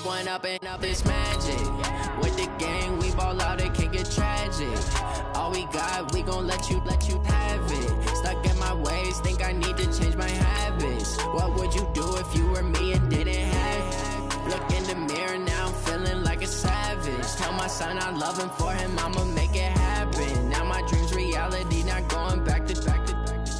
one up and up is magic. With the gang, we ball out, it can get tragic. All we got, we gon' let you have it. Stuck in my ways, think I need to change my habits. What would you do if you were me and didn't have it? Look in the mirror, now I'm feeling like a savage. Tell my son I love him, for him I'ma make it happen. Now my dream's reality, not going back to.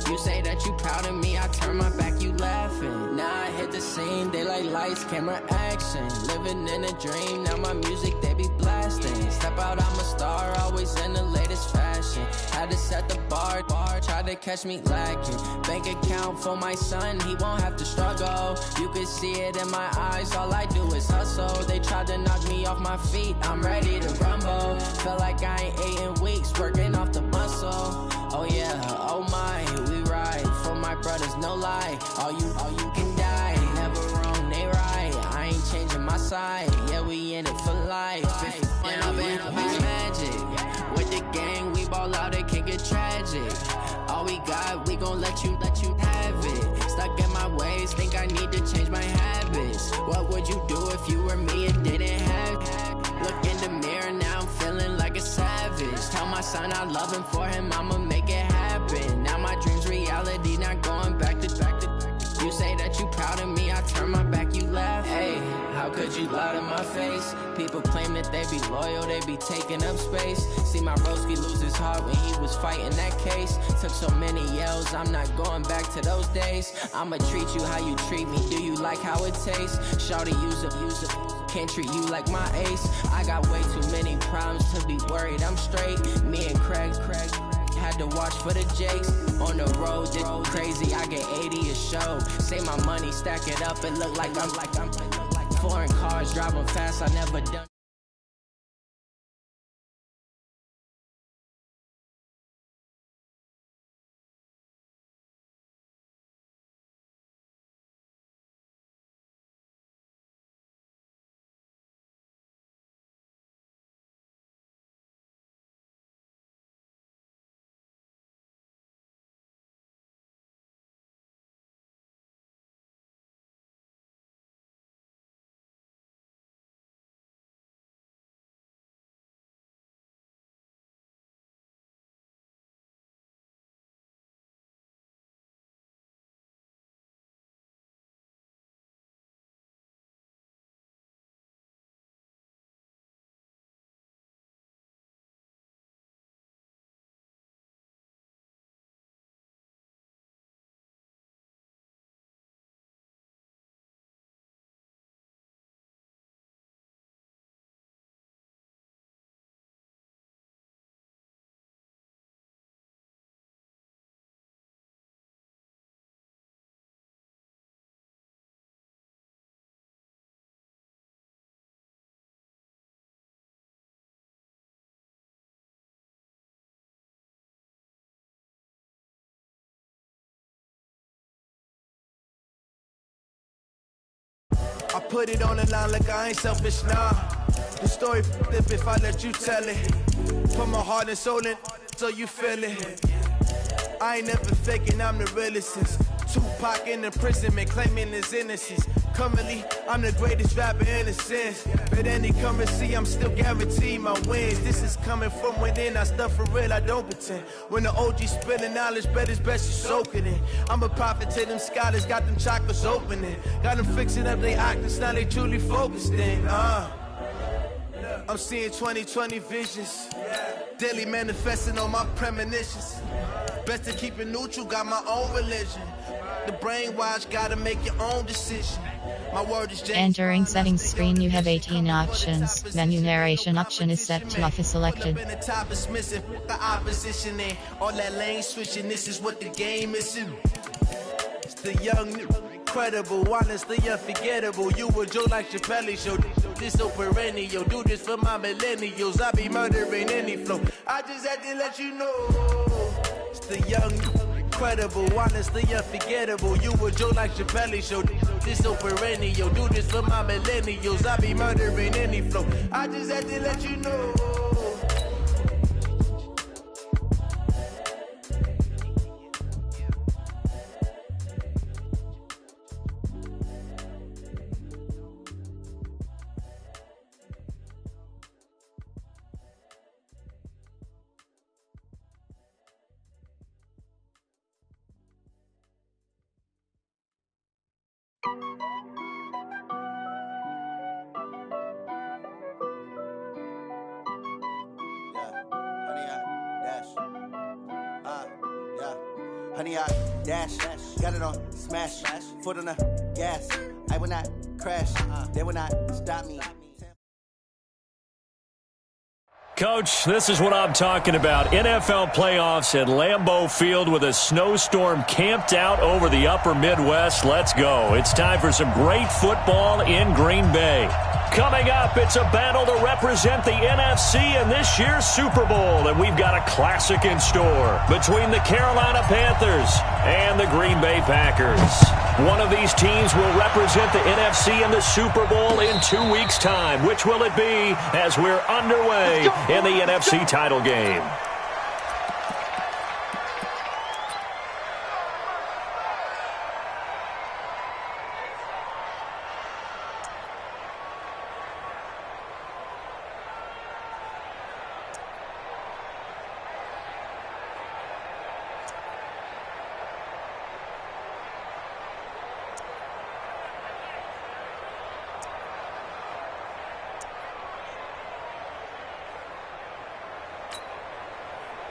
You say that you proud of me, I turn my back, you laughing. Now I hit the scene, they like lights, camera, action. Living in a dream, now my music, they be blasting. Step out, I'm a star, always in the latest fashion. Had to set the bar, try to catch me lacking. Bank account for my son, he won't have to struggle. You can see it in my eyes, all I do is hustle. They tried to knock me off my feet, I'm ready to rumble. Feel like I ain't ate in weeks, working off the muscle. Oh yeah, oh my, we ride for my brothers, no lie. All you can die, never wrong, they right. I ain't changing my side, yeah, we in it for life. And up is magic. With the gang, we ball out, it can get tragic. All we got, we gon' let you have it. Stuck in my ways, think I need to change my habits. What would you do if you were me and didn't have it? Look in the mirror, now I'm feeling like a savage. Tell my son I love him, for him I'ma make it happen. Now my dream's reality, not going back to. You say that you proud of me, I turn my back, you laugh. Hey, how could you lie to my face? People claim that they be loyal, they be taking up space. See my broski lose his heart when he was fighting that case. Took so many yells, I'm not going back to those days. I'ma treat you how you treat me, do you like how it tastes? Shawty, use it. Can't treat you like my ace. I got way too many problems to be worried, I'm straight. Me and Craig had to watch for the Jakes. On the road, it's crazy, I get 80 a show. Say my money, stack it up, and look like I'm foreign cars, driving fast, I never done. I put it on the line like I ain't selfish, nah. The story flip if I let you tell it. Put my heart and soul in so you feel it. I ain't never faking, I'm the realest since Tupac in imprisonment, claiming his innocence. Currently, I'm the greatest rapper in a sense. But any currency, I'm still guaranteed my wins. This is coming from within, I stuff for real, I don't pretend. When the OG spilling knowledge, bet it's best you soak it in. I'm a prophet to them scholars, got them chakras opening. Got them fixing up their octaves, now they truly focused in. I'm seeing 2020 visions. Daily manifesting on my premonitions. Best to keep it neutral, got my own religion. The brainwash, gotta make your own decision. My word is Entering settings screen, you have 18 options. Menu narration option is set to off is selected. The top is missing, the opposition in. All that lane switching, this is what the game is in. It's the young, incredible, honestly unforgettable. You were Joe like Chappelle show. This so perennial, do this for my millennials. I be murdering any flow. I just had to let you know. It's the young, incredible, honestly unforgettable. You were Joe like Chappelle show. This so perennial, do this for my millennials. I be murdering any flow. I just had to let you know. Honey, I dash, got it on smash, foot on the gas. I will not crash, they will not stop me. Coach, this is what I'm talking about. NFL playoffs at Lambeau Field with a snowstorm camped out over the upper Midwest. Let's go. It's time for some great football in Green Bay. Coming up, it's a battle to represent the NFC in this year's Super Bowl, and we've got a classic in store between the Carolina Panthers and the Green Bay Packers. One of these teams will represent the NFC in the Super Bowl in 2 weeks' time. Which will it be as we're underway in the NFC title game?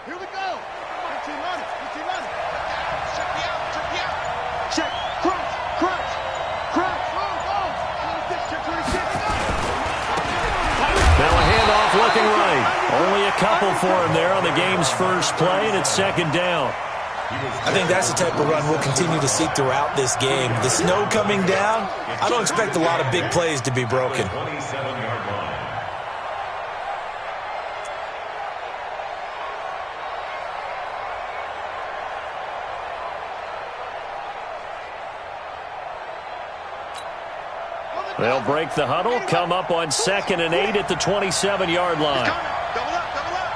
Here we go. 15 on it. 15 on it. Check me out. Check me out. Check. Crunch. Crunch. Crunch. Oh. Now a handoff looking right. Only a couple for him there on the game's first play, and it's second down. I think that's the type of run we'll continue to see throughout this game. The snow coming down, I don't expect a lot of big plays to be broken. They'll break the huddle, come up on 2nd and 8 at the 27-yard line. Double up, double up.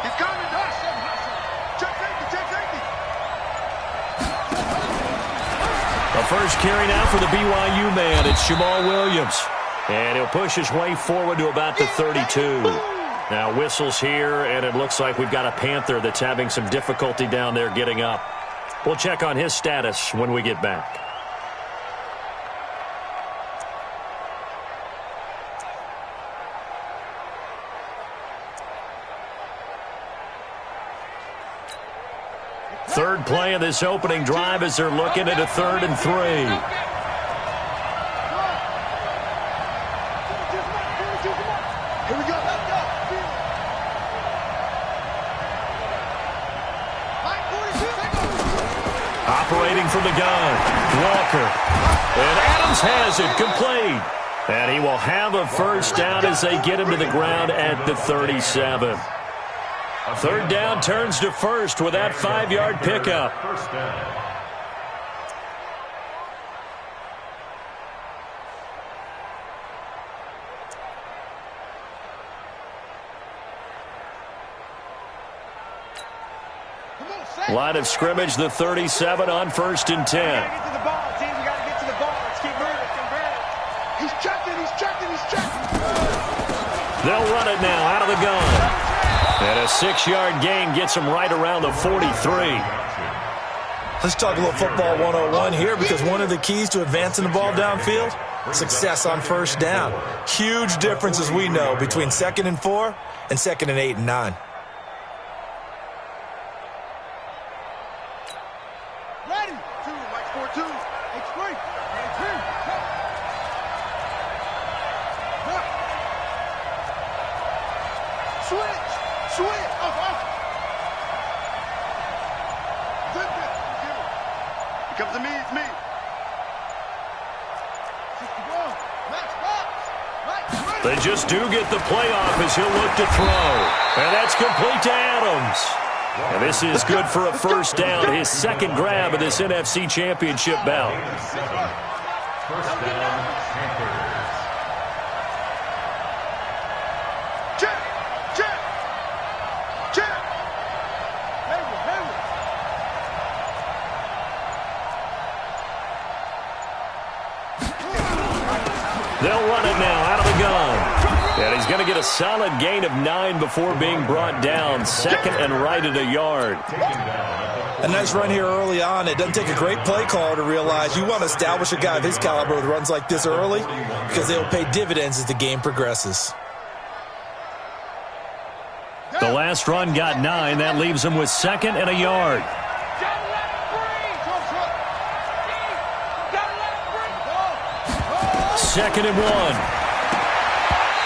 He's coming. Check safety, check safety. The first carry now for the BYU man. It's Jamal Williams. And he'll push his way forward to about the 32. Now whistles here, and it looks like we've got a Panther that's having some difficulty down there getting up. We'll check on his status when we get back. Third play of this opening drive as they're looking at a 3rd and 3. Here we go. Let's go. Operating from the gun, Walker. And Adams has it, complete. And he will have a first down as they get him to the ground at the 37. 3rd down turns to first with that 5-yard pickup. Line of scrimmage, the 37 on 1st and 10. Get to the ball, team. We got to get to the ball. Let's keep moving. He's checking. They'll run it now out of the gun. And a 6-yard gain gets him right around the 43. Let's talk a little football 101 here, because one of the keys to advancing the ball downfield, success on first down. Huge difference, as we know, between 2nd and 4 and 2nd and 8 and 9. Ready. 2, Mike 4-2. H3. Switch. It comes to me. It's me. They just do get the playoff as he'll look to throw. And that's complete to Adams. And this is good for a first down, his 2nd grab of this NFC Championship bout. First down, Panthers. Check. They'll run it now out of the gun. And he's going to get a solid gain of 9 before being brought down. Second and right at a yard. A nice run here early on. It doesn't take a great play caller to realize you want to establish a guy of his caliber with runs like this early because they will pay dividends as the game progresses. The last run got 9. That leaves him with second and a yard. Second and 1.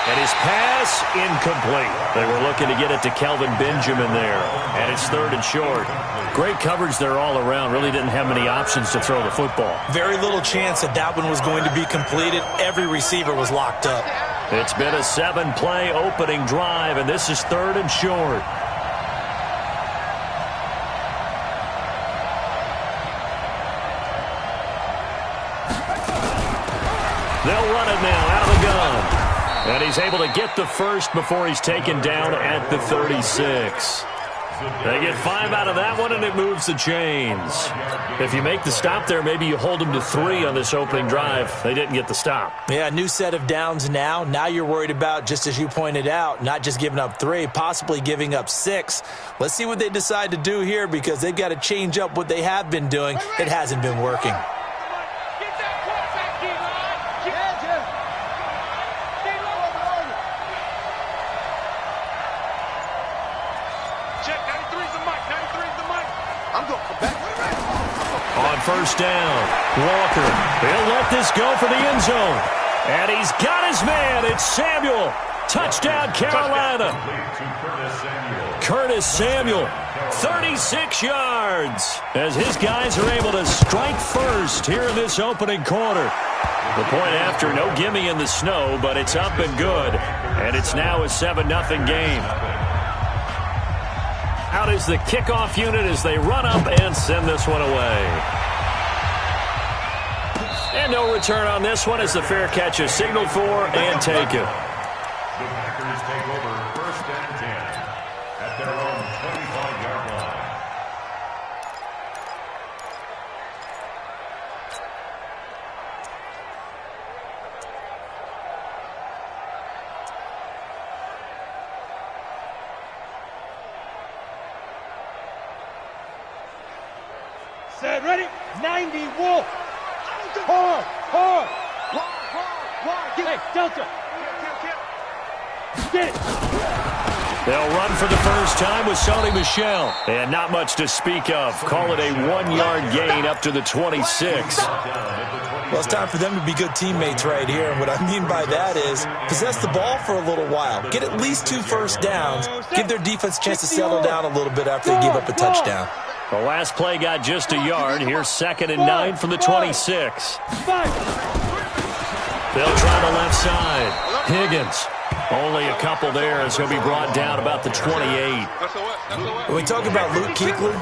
And his pass incomplete. They were looking to get it to Kelvin Benjamin there. And it's third and short. Great coverage there all around. Really didn't have many options to throw the football. Very little chance that that one was going to be completed. Every receiver was locked up. It's been a 7-play opening drive, and this is third and short. They'll run it now out of the gun. And he's able to get the first before he's taken down at the 36. They get 5 out of that one, and it moves the chains. If you make the stop there, maybe you hold them to 3 on this opening drive. They didn't get the stop. Yeah, new set of downs now. Now you're worried about, just as you pointed out, not just giving up 3, possibly giving up 6. Let's see what they decide to do here because they've got to change up what they have been doing. It hasn't been working. On first down, Walker. He'll let this go for the end zone. And he's got his man. It's Samuel. Touchdown, Carolina. Curtis Samuel, 36 yards. As his guys are able to strike first here in this opening quarter. The point after, no gimme in the snow, but it's up and good. And it's now a 7-0 game. Out is the kickoff unit as they run up and send this one away. And no return on this one as the fair catch is signaled for and taken. The Packers take over first and 10 at their own 25-yard line. Set, ready? 90, Wolf. Hard, hard. Hey, Delta. Get it. They'll run for the first time with Sony Michel. And not much to speak of. Call it a 1-yard gain up to the 26. Well, it's time for them to be good teammates right here. And what I mean by that is possess the ball for a little while. Get at least 2 first downs. Give their defense a chance to settle down a little bit after they give up a touchdown. The last play got just a yard. Here's second and 9 from the 26. They'll try the left side. Higgins. Only a couple there as he'll be brought down about the 28. When we talk about Luke Kuechly,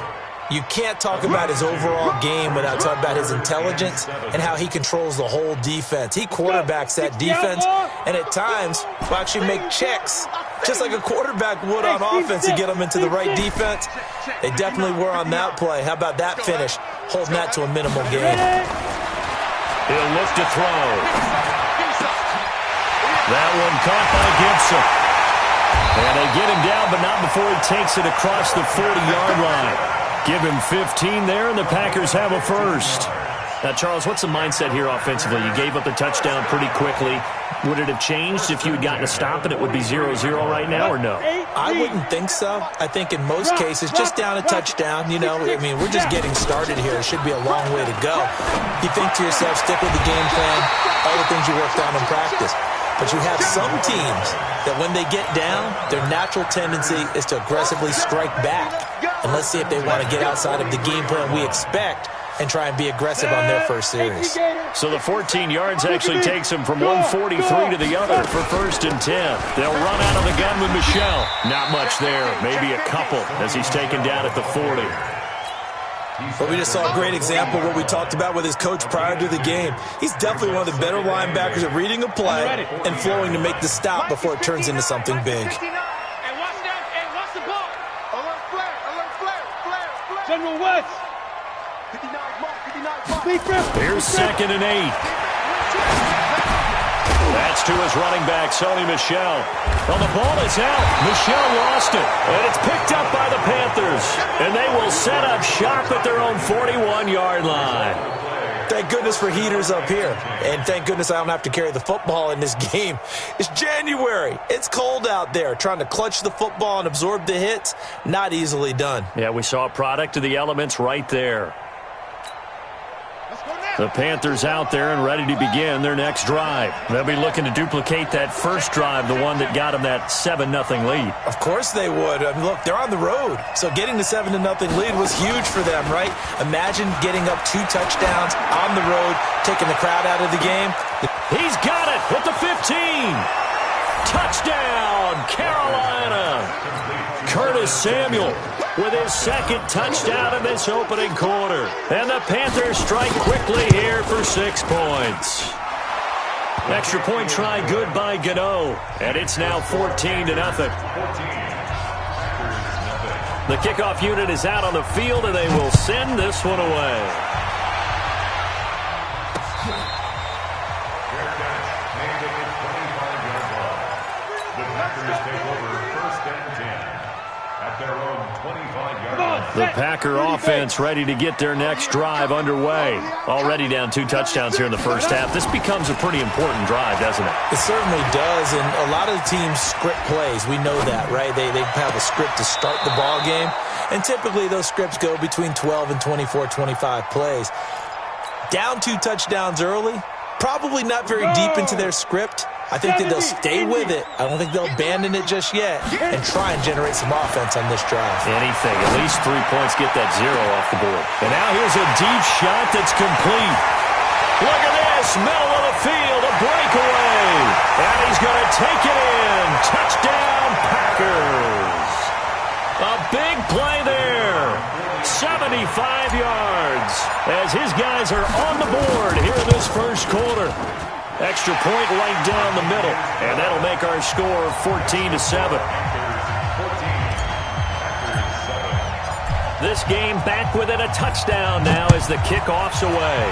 you can't talk about his overall game without talking about his intelligence and how he controls the whole defense. He quarterbacks that defense and at times will actually make checks just like a quarterback would on offense to get them into the right defense. They definitely were on that play. How about that finish? Holding that to a minimal gain. He'll look to throw. That one caught by Gibson. And they get him down, but not before he takes it across the 40-yard line. Give him 15 there, and the Packers have a first. Now, Charles, what's the mindset here offensively? You gave up the touchdown pretty quickly. Would it have changed if you had gotten a stop and it would be 0-0 right now, or no? I wouldn't think so. I think in most cases, just down a touchdown, you know, I mean, we're just getting started here. It should be a long way to go. You think to yourself, stick with the game plan, all the things you worked on in practice. But you have some teams that when they get down, their natural tendency is to aggressively strike back. And let's see if they want to get outside of the game plan we expect and try and be aggressive on their first series. So the 14 yards actually takes him from 143 to the other for first and 10. They'll run out of the gun with Michel. Not much there, maybe a couple as he's taken down at the 40. But we just saw a great example of what we talked about with his coach prior to the game. He's definitely one of the better linebackers at reading a play and flowing to make the stop before it turns into something big. General West. Here's second and 8. That's to his running back, Sony Michel. Well, the ball is out. Michel lost it. And it's picked up by the Panthers. And they will set up shop at their own 41-yard line. Thank goodness for heaters up here. And thank goodness I don't have to carry the football in this game. It's January. It's cold out there. Trying to clutch the football and absorb the hits, not easily done. Yeah, we saw a product of the elements right there. The Panthers out there and ready to begin their next drive. They'll be looking to duplicate that first drive, the one that got them that 7-0 lead. Of course they would. I mean, look, they're on the road. So getting the 7-0 lead was huge for them, right? Imagine getting up 2 touchdowns on the road, taking the crowd out of the game. He's got it with the 15. Touchdown, Carolina. Curtis Samuel with his second touchdown in this opening quarter. And the Panthers strike quickly here for 6 points. Extra point try good by Gano. And it's now 14-0. The kickoff unit is out on the field, and they will send this one away. The Packer offense ready to get their next drive underway. Already down 2 touchdowns here in the first half. This becomes a pretty important drive, doesn't it? It certainly does, and a lot of the teams script plays. We know that, right? They have a script to start the ball game, and typically those scripts go between 12 and 24, 25 plays. Down 2 touchdowns early, probably not very deep into their script. I think that they'll stay with it. I don't think they'll abandon it just yet and try and generate some offense on this drive. Anything. At least 3 points, get that 0 off the board. And now here's a deep shot that's complete. Look at this. Middle of the field, a breakaway. And he's going to take it in. Touchdown, Packers. A big play there. 75 yards as his guys are on the board here in this first quarter. Extra point right down the middle, and that'll make our score 14-7. This game back within a touchdown now as the kickoff's away.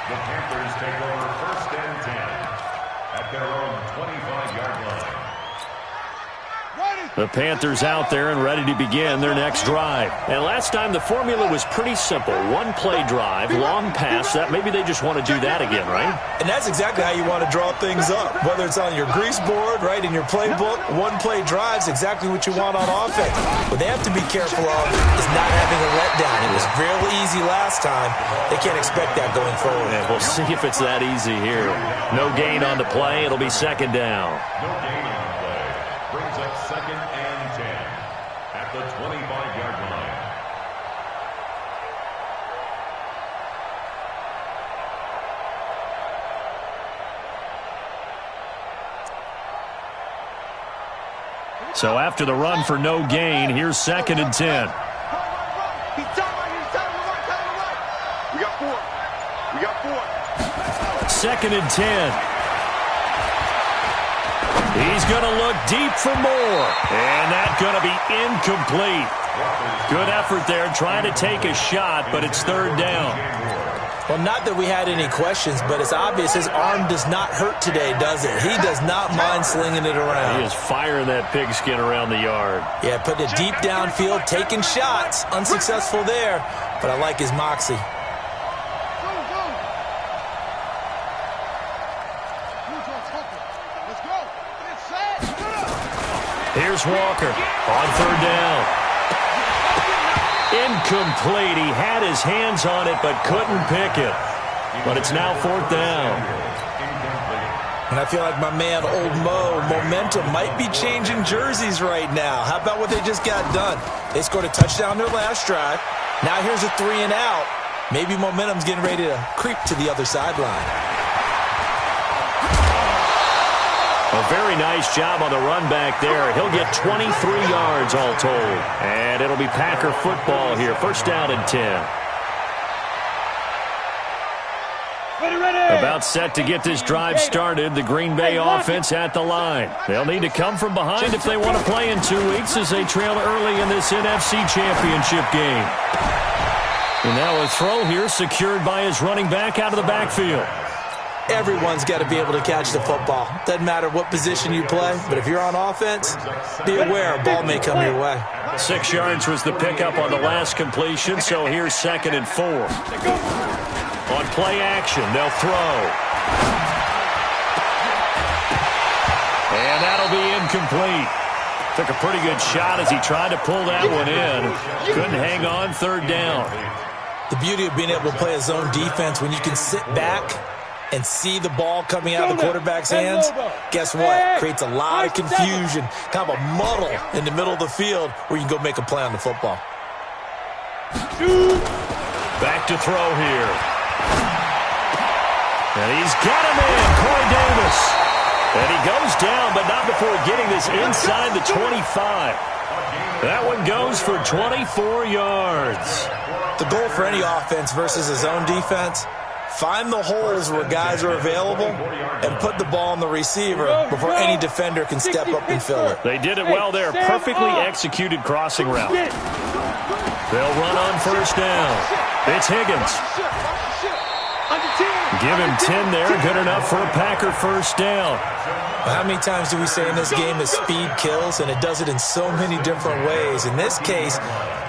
The Panthers take over 1st and 10 at their own 25-yard line. The Panthers out there and ready to begin their next drive. And last time the formula was pretty simple. 1-play drive, long pass. That maybe they just want to do that again, right? And that's exactly how you want to draw things up. Whether it's on your grease board, right, in your playbook, 1-play drive's exactly what you want on offense. What they have to be careful of is not having a letdown. It was real easy last time. They can't expect that going forward. Yeah, we'll see if it's that easy here. No gain on the play. It'll be 2nd down. No gain on the play. Brings up 2nd and 10 at the 25-yard line. So after the run for no gain, here's 2nd and 10. We got 4. We got 4. 2nd and 10. He's going to look deep for more. And that's going to be incomplete. Good effort there trying to take a shot, but it's 3rd down. Well, not that we had any questions, but it's obvious his arm does not hurt today, does it? He does not mind slinging it around. He is firing that pigskin around the yard. Yeah, putting it deep downfield, taking shots. Unsuccessful there, but I like his moxie. Here's Walker on 3rd down. Incomplete. He had his hands on it but couldn't pick it. But it's now 4th down. And I feel like my man, Old Mo, momentum might be changing jerseys right now. How about what they just got done? They scored a touchdown their last drive. Now here's a 3 and out. Maybe momentum's getting ready to creep to the other sideline. A very nice job on the run back there. He'll get 23 yards all told. And it'll be Packer football here. 1st down and 10. About set to get this drive started. The Green Bay offense at the line. They'll need to come from behind if they want to play in 2 weeks as they trail early in this NFC Championship game. And now a throw here secured by his running back out of the backfield. Everyone's got to be able to catch the football. Doesn't matter what position you play, but if you're on offense, be aware a ball may come your way. 6 yards was the pickup on the last completion, so here's 2nd and 4. On play action, they'll throw. And that'll be incomplete. Took a pretty good shot as he tried to pull that one in. Couldn't hang on, 3rd down. The beauty of being able to play a zone defense when you can sit back and see the ball coming out of the quarterback's hands, guess what? Creates a lot of confusion, kind of a muddle in the middle of the field where you can go make a play on the football. Back to throw here. And he's got him in, Corey Davis. And he goes down, but not before getting this inside the 25. That one goes for 24 yards. The goal for any offense versus a zone defense, find the holes where guys are available and put the ball on the receiver before any defender can step up and fill it. They did it well there. Perfectly executed crossing route. They'll run on 1st down. It's Higgins. Give him 10 there. Good enough for a Packer 1st down. How many times do we say in this game that speed kills, and it does it in so many different ways? In this case,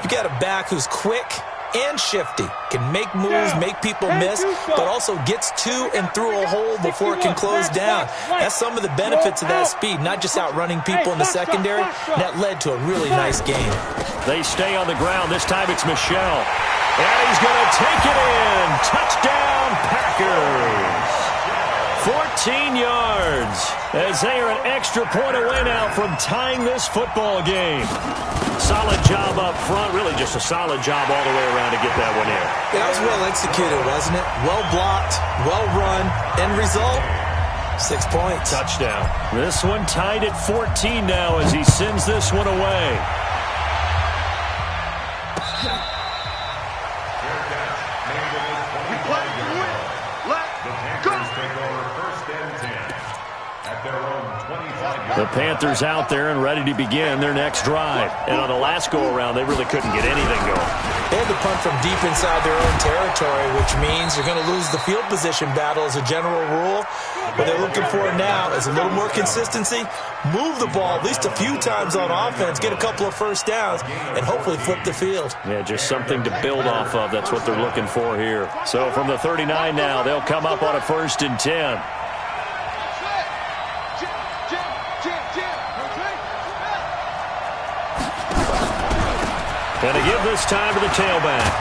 you got a back who's quick and shifty, can make moves, make people miss, but also gets to and through a hole before it can close down. That's some of the benefits of that speed, not just outrunning people in the secondary. That led to a really nice game. They stay on the ground. This time it's Michel. And he's going to take it in. Touchdown, Packers. 14 yards as they are an extra point away now from tying this football game. Solid job up front. Really just a solid job all the way around to get that one in. Yeah, that was well executed, wasn't it? Well blocked, well run. End result, 6 points. Touchdown. This one tied at 14 now as he sends this one away. The Panthers out there and ready to begin their next drive. And on the last go-around, they really couldn't get anything going. They had to punt from deep inside their own territory, which means you're going to lose the field position battle as a general rule. What they're looking for now is a little more consistency, move the ball at least a few times on offense, get a couple of 1st downs, and hopefully flip the field. Yeah, just something to build off of. That's what they're looking for here. So from the 39 now, they'll come up on a 1st and 10. And to give this time to the tailback.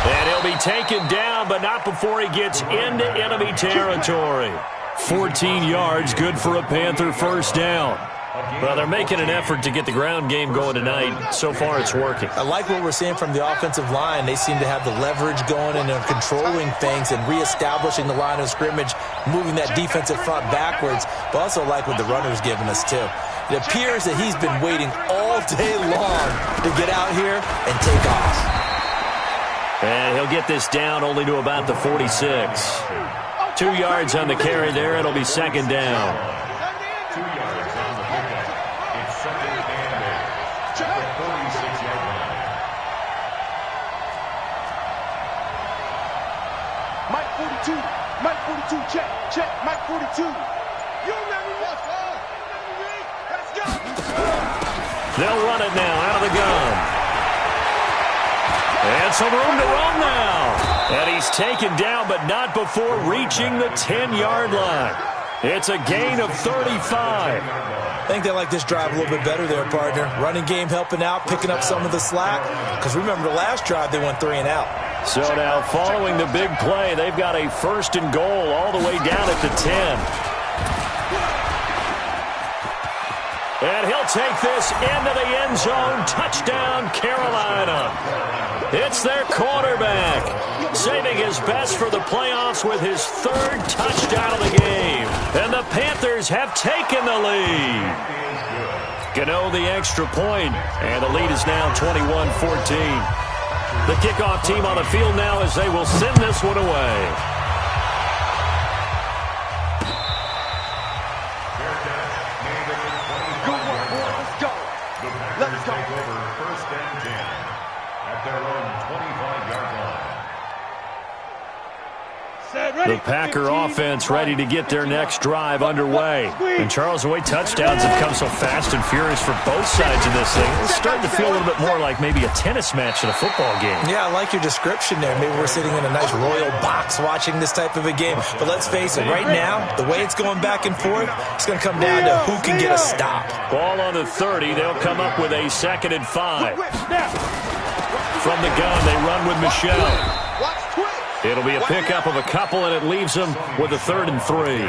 And he'll be taken down, but not before he gets into enemy territory. 14 yards, good for a Panther 1st down. Well, they're making an effort to get the ground game going tonight. So far, it's working. I like what we're seeing from the offensive line. They seem to have the leverage going and they're controlling things and reestablishing the line of scrimmage, moving that defensive front backwards, but also like what the runner's giving us, too. It appears that he's been waiting all day long to get out here and take off. And he'll get this down only to about the 46. 2 yards on the carry there. It'll be 2nd down. 2 yards on the pickup. It's 2nd and 8. Check the 46-yard line. Mike 42. Mike 42. Check. Mike 42. You remember what? Let's go. They'll run it now out of the gun. And some room to run now. And he's taken down, but not before reaching the 10-yard line. It's a gain of 35. I think they like this drive a little bit better there, partner. Running game helping out, picking up some of the slack. Because remember the last drive, they went 3 and out. So now following the big play, they've got a 1st and goal all the way down at the 10. And he'll take this into the end zone. Touchdown, Carolina. It's their quarterback, saving his best for the playoffs with his 3rd touchdown of the game. And the Panthers have taken the lead. Gano the extra point, and the lead is now 21-14. The kickoff team on the field now as they will send this one away. Let's go. Take over 1st and 10 at their own The Packer offense ready to get their next drive underway. And Charles, the way touchdowns have come so fast and furious for both sides of this thing, it's starting to feel a little bit more like maybe a tennis match in a football game. Yeah, I like your description there. Maybe we're sitting in a nice royal box watching this type of a game. But let's face it, right now, the way it's going back and forth, it's going to come down to who can get a stop. Ball on the 30. They'll come up with a 2nd and 5. From the gun, they run with Michelle. It'll be a pickup of a couple, and it leaves them with a 3rd and 3.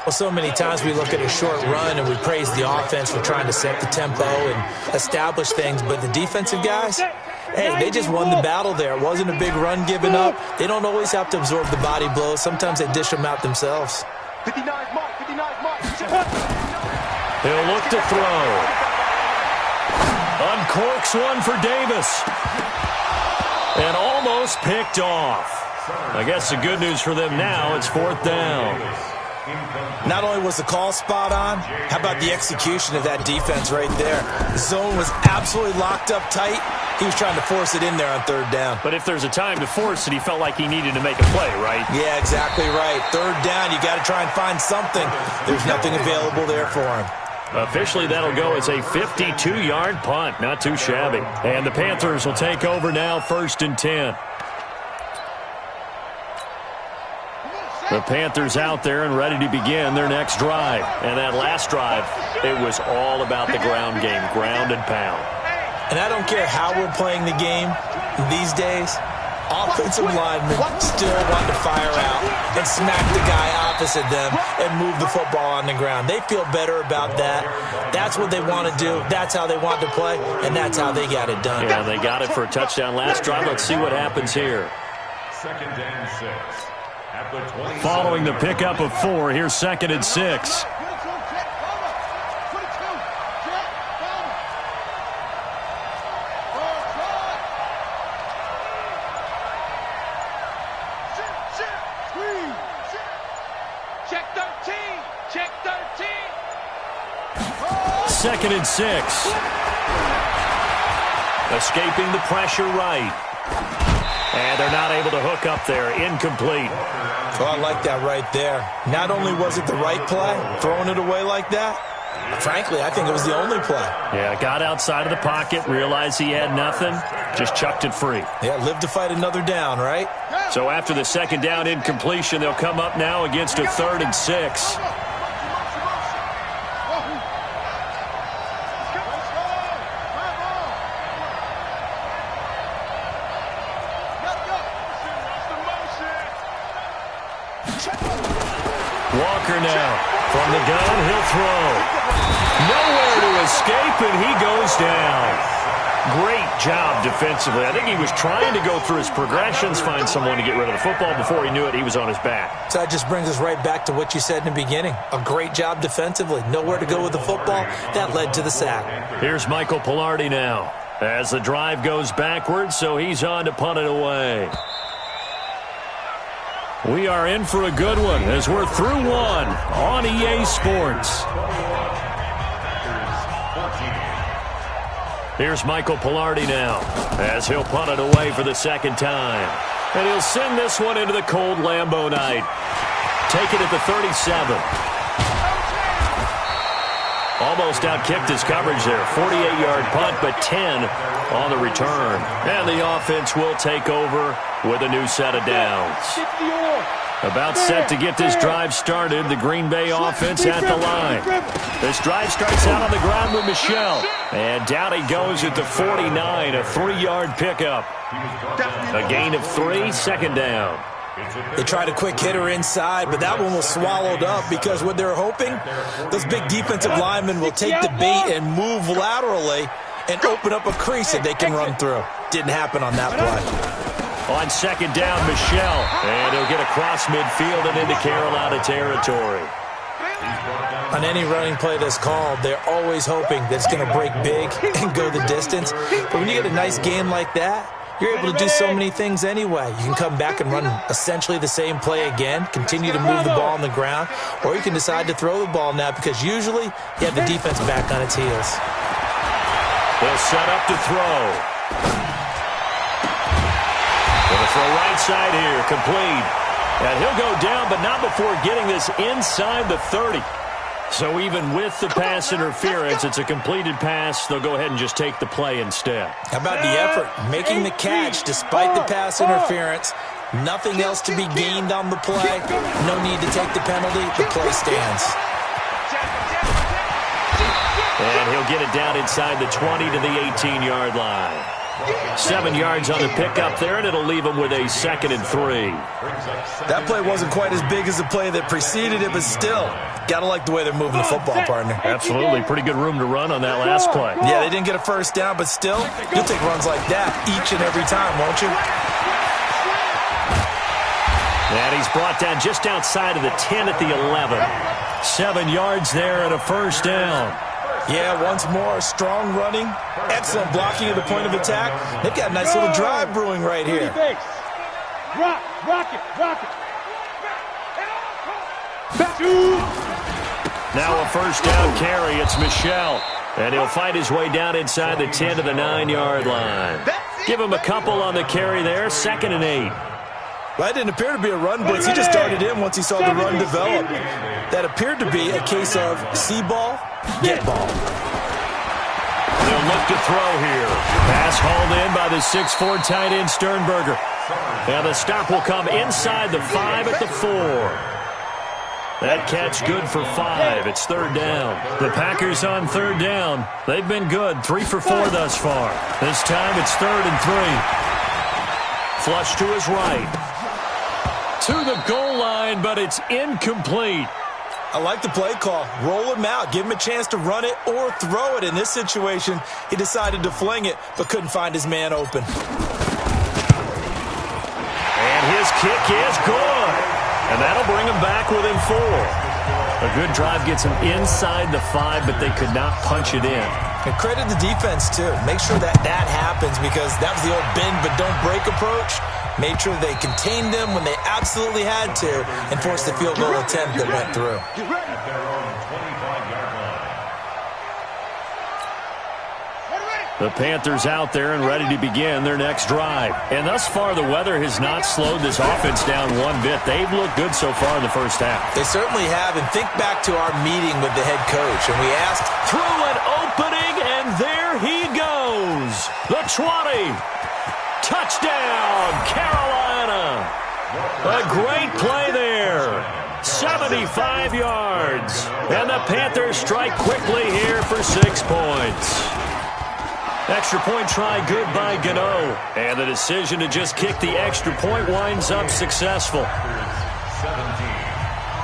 Well, so many times we look at a short run and we praise the offense for trying to set the tempo and establish things. But the defensive guys, hey, they just won the battle there. It wasn't a big run given up. They don't always have to absorb the body blows. Sometimes they dish them out themselves. 59 mark, 59 mark. He'll look to throw. Uncorks one for Davis. And almost picked off. I guess the good news for them now, it's 4th down. Not only was the call spot on, how about the execution of that defense right there? The zone was absolutely locked up tight. He was trying to force it in there on 3rd down. But if there's a time to force it, he felt like he needed to make a play, right? Yeah, exactly right. 3rd down, you got to try and find something. There's nothing available there for him. Officially, that'll go as a 52-yard punt. Not too shabby. And the Panthers will take over now, 1st and 10. The Panthers out there and ready to begin their next drive. And that last drive, it was all about the ground game, ground and pound. And I don't care how we're playing the game these days, offensive linemen still want to fire out and smack the guy opposite them and move the football on the ground. They feel better about that. That's what they want to do. That's how they want to play, and that's how they got it done. Yeah, they got it for a touchdown last drive. Let's see what happens here. 2nd and 6. At the 20. Following the pickup of 4, here's 2nd and 6. Check 13. Check 13. 2nd and 6. Escaping the pressure right. And they're not able to hook up there. Incomplete. Well, I like that right there. Not only was it the right play, throwing it away like that, frankly, I think it was the only play. Yeah, got outside of the pocket, realized he had nothing, just chucked it free. Yeah, live to fight another down, right? So after the 2nd down incompletion, they'll come up now against a 3rd and 6. Walker now. From the gun, he'll throw. Nowhere to escape, and he goes down. Great job defensively. I think he was trying to go through his progressions, find someone to get rid of the football. Before he knew it, he was on his back. So that just brings us right back to what you said in the beginning. A great job defensively. Nowhere to go with the football. That led to the sack. Here's Michael Pilardi now. As the drive goes backwards, so he's on to punt it away. We are in for a good one as we're through one on EA Sports. Here's Michael Pilardi now as he'll punt it away for the 2nd time. And he'll send this one into the cold Lambeau night. Take it at the 37. Almost outkicked his coverage there. 48-yard punt, but 10 on the return. And the offense will take over with a new set of downs. About set to get this drive started. The Green Bay offense at the line. This drive starts out on the ground with Michelle. And down he goes at the 49, a 3-yard pickup. A gain of 3, 2nd down. They tried a quick hitter inside, but that one was swallowed up because what they're hoping, those big defensive linemen will take the bait and move laterally and open up a crease that they can run through. Didn't happen on that play. On 2nd down, Michelle. And he'll get across midfield and into Carolina territory. On any running play that's called, they're always hoping that it's going to break big and go the distance. But when you get a nice game like that, you're able to do so many things anyway. You can come back and run essentially the same play again, continue to move the ball on the ground, or you can decide to throw the ball now because usually you have the defense back on its heels. They'll set up to throw. Going to throw right side here, complete. And he'll go down, but not before getting this inside the 30. So even with the pass interference, it's a completed pass. They'll go ahead and just take the play instead. How about the effort? Making the catch despite the pass interference. Nothing else to be gained on the play. No need to take the penalty. The play stands. And he'll get it down inside the 20 to the 18-yard line. 7 yards on the pickup there, and it'll leave him with a 2nd and 3. That play wasn't quite as big as the play that preceded it, but still, got to like the way they're moving the football, partner. Absolutely. Pretty good room to run on that last play. Yeah, they didn't get a first down, but still, you'll take runs like that each and every time, won't you? And he's brought down just outside of the 10 at the 11. 7 yards there and a first down. Yeah, once more, strong running, excellent blocking at the point of attack. They've got a nice little drive brewing right here. Rock it. Now a first down carry. It's Michel. And he'll fight his way down inside the 10 to the 9-yard line. Give him a couple on the carry there. 2nd and 8. Well, that didn't appear to be a run blitz. He just darted in once he saw the run develop. That appeared to be a case of see ball, get ball. They'll look to throw here. Pass hauled in by the 6'4" tight end Sternberger. And the stop will come inside the 5 at the 4. That catch good for 5. It's 3rd down. The Packers on 3rd down. They've been good. 3 for 4 thus far. This time it's 3rd and 3. Flush to his right. To the goal line, but it's incomplete. I like the play call. Roll him out. Give him a chance to run it or throw it. In this situation, he decided to fling it, but couldn't find his man open. And his kick is good. And that'll bring him back within 4. A good drive gets him inside the 5, but they could not punch it in. And credit the defense, too. Make sure that happens, because that was the old bend but don't break approach. Made sure they contained them when they absolutely had to and forced the field goal attempt that went through. The Panthers out there and ready to begin their next drive. And thus far, the weather has not slowed this offense down one bit. They've looked good so far in the first half. They certainly have. And think back to our meeting with the head coach, and we asked, through an opening, and there he goes. The 20. Touchdown, Carolina. A great play there. 75 yards. And the Panthers strike quickly here for 6 points. Extra point try good by Gano. And the decision to just kick the extra point winds up successful.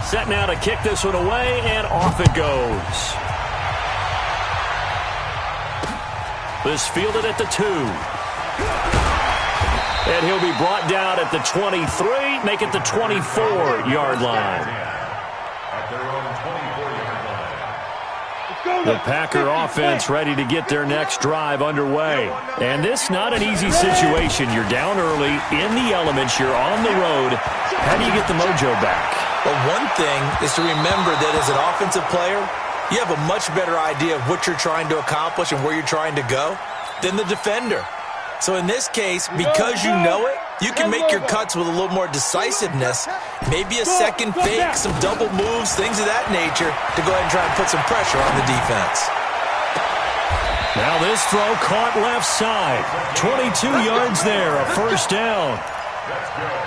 Set now to kick this one away, and off it goes. This fielded at the 2. And he'll be brought down at the 23, make it the 24-yard line. The Packer offense ready to get their next drive underway. And this not an easy situation. You're down early, in the elements, you're on the road. How do you get the mojo back? Well, one thing is to remember that as an offensive player, you have a much better idea of what you're trying to accomplish and where you're trying to go than the defender. So in this case, because you know it, you can make your cuts with a little more decisiveness, maybe a second fake, some double moves, things of that nature, to go ahead and try and put some pressure on the defense. Now this throw caught left side. 22 yards there, a first down.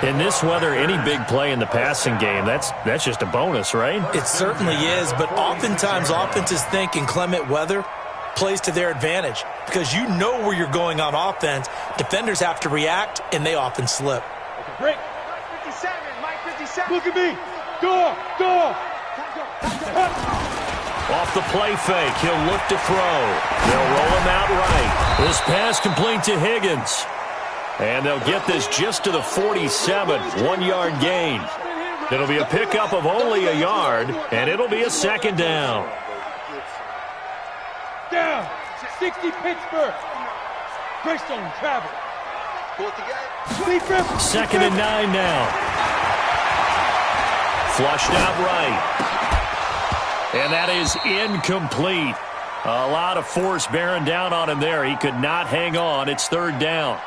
In this weather, any big play in the passing game, that's just a bonus, right? It certainly is, but oftentimes offenses think in clement weather plays to their advantage because you know where you're going on offense. Defenders have to react, and they often slip. Break. Mike 57, Mike 57. Look at me. Go. Off the play fake, he'll look to throw. They'll roll him out right. This pass complete to Higgins. And they'll get this just to the 47, 1-yard gain. It'll be a pickup of only a yard, and it'll be a second down. Down. 60 Pittsburgh. Greystone travel. Second and 9 now. Flushed out right. And that is incomplete. A lot of force bearing down on him there. He could not hang on. It's third down.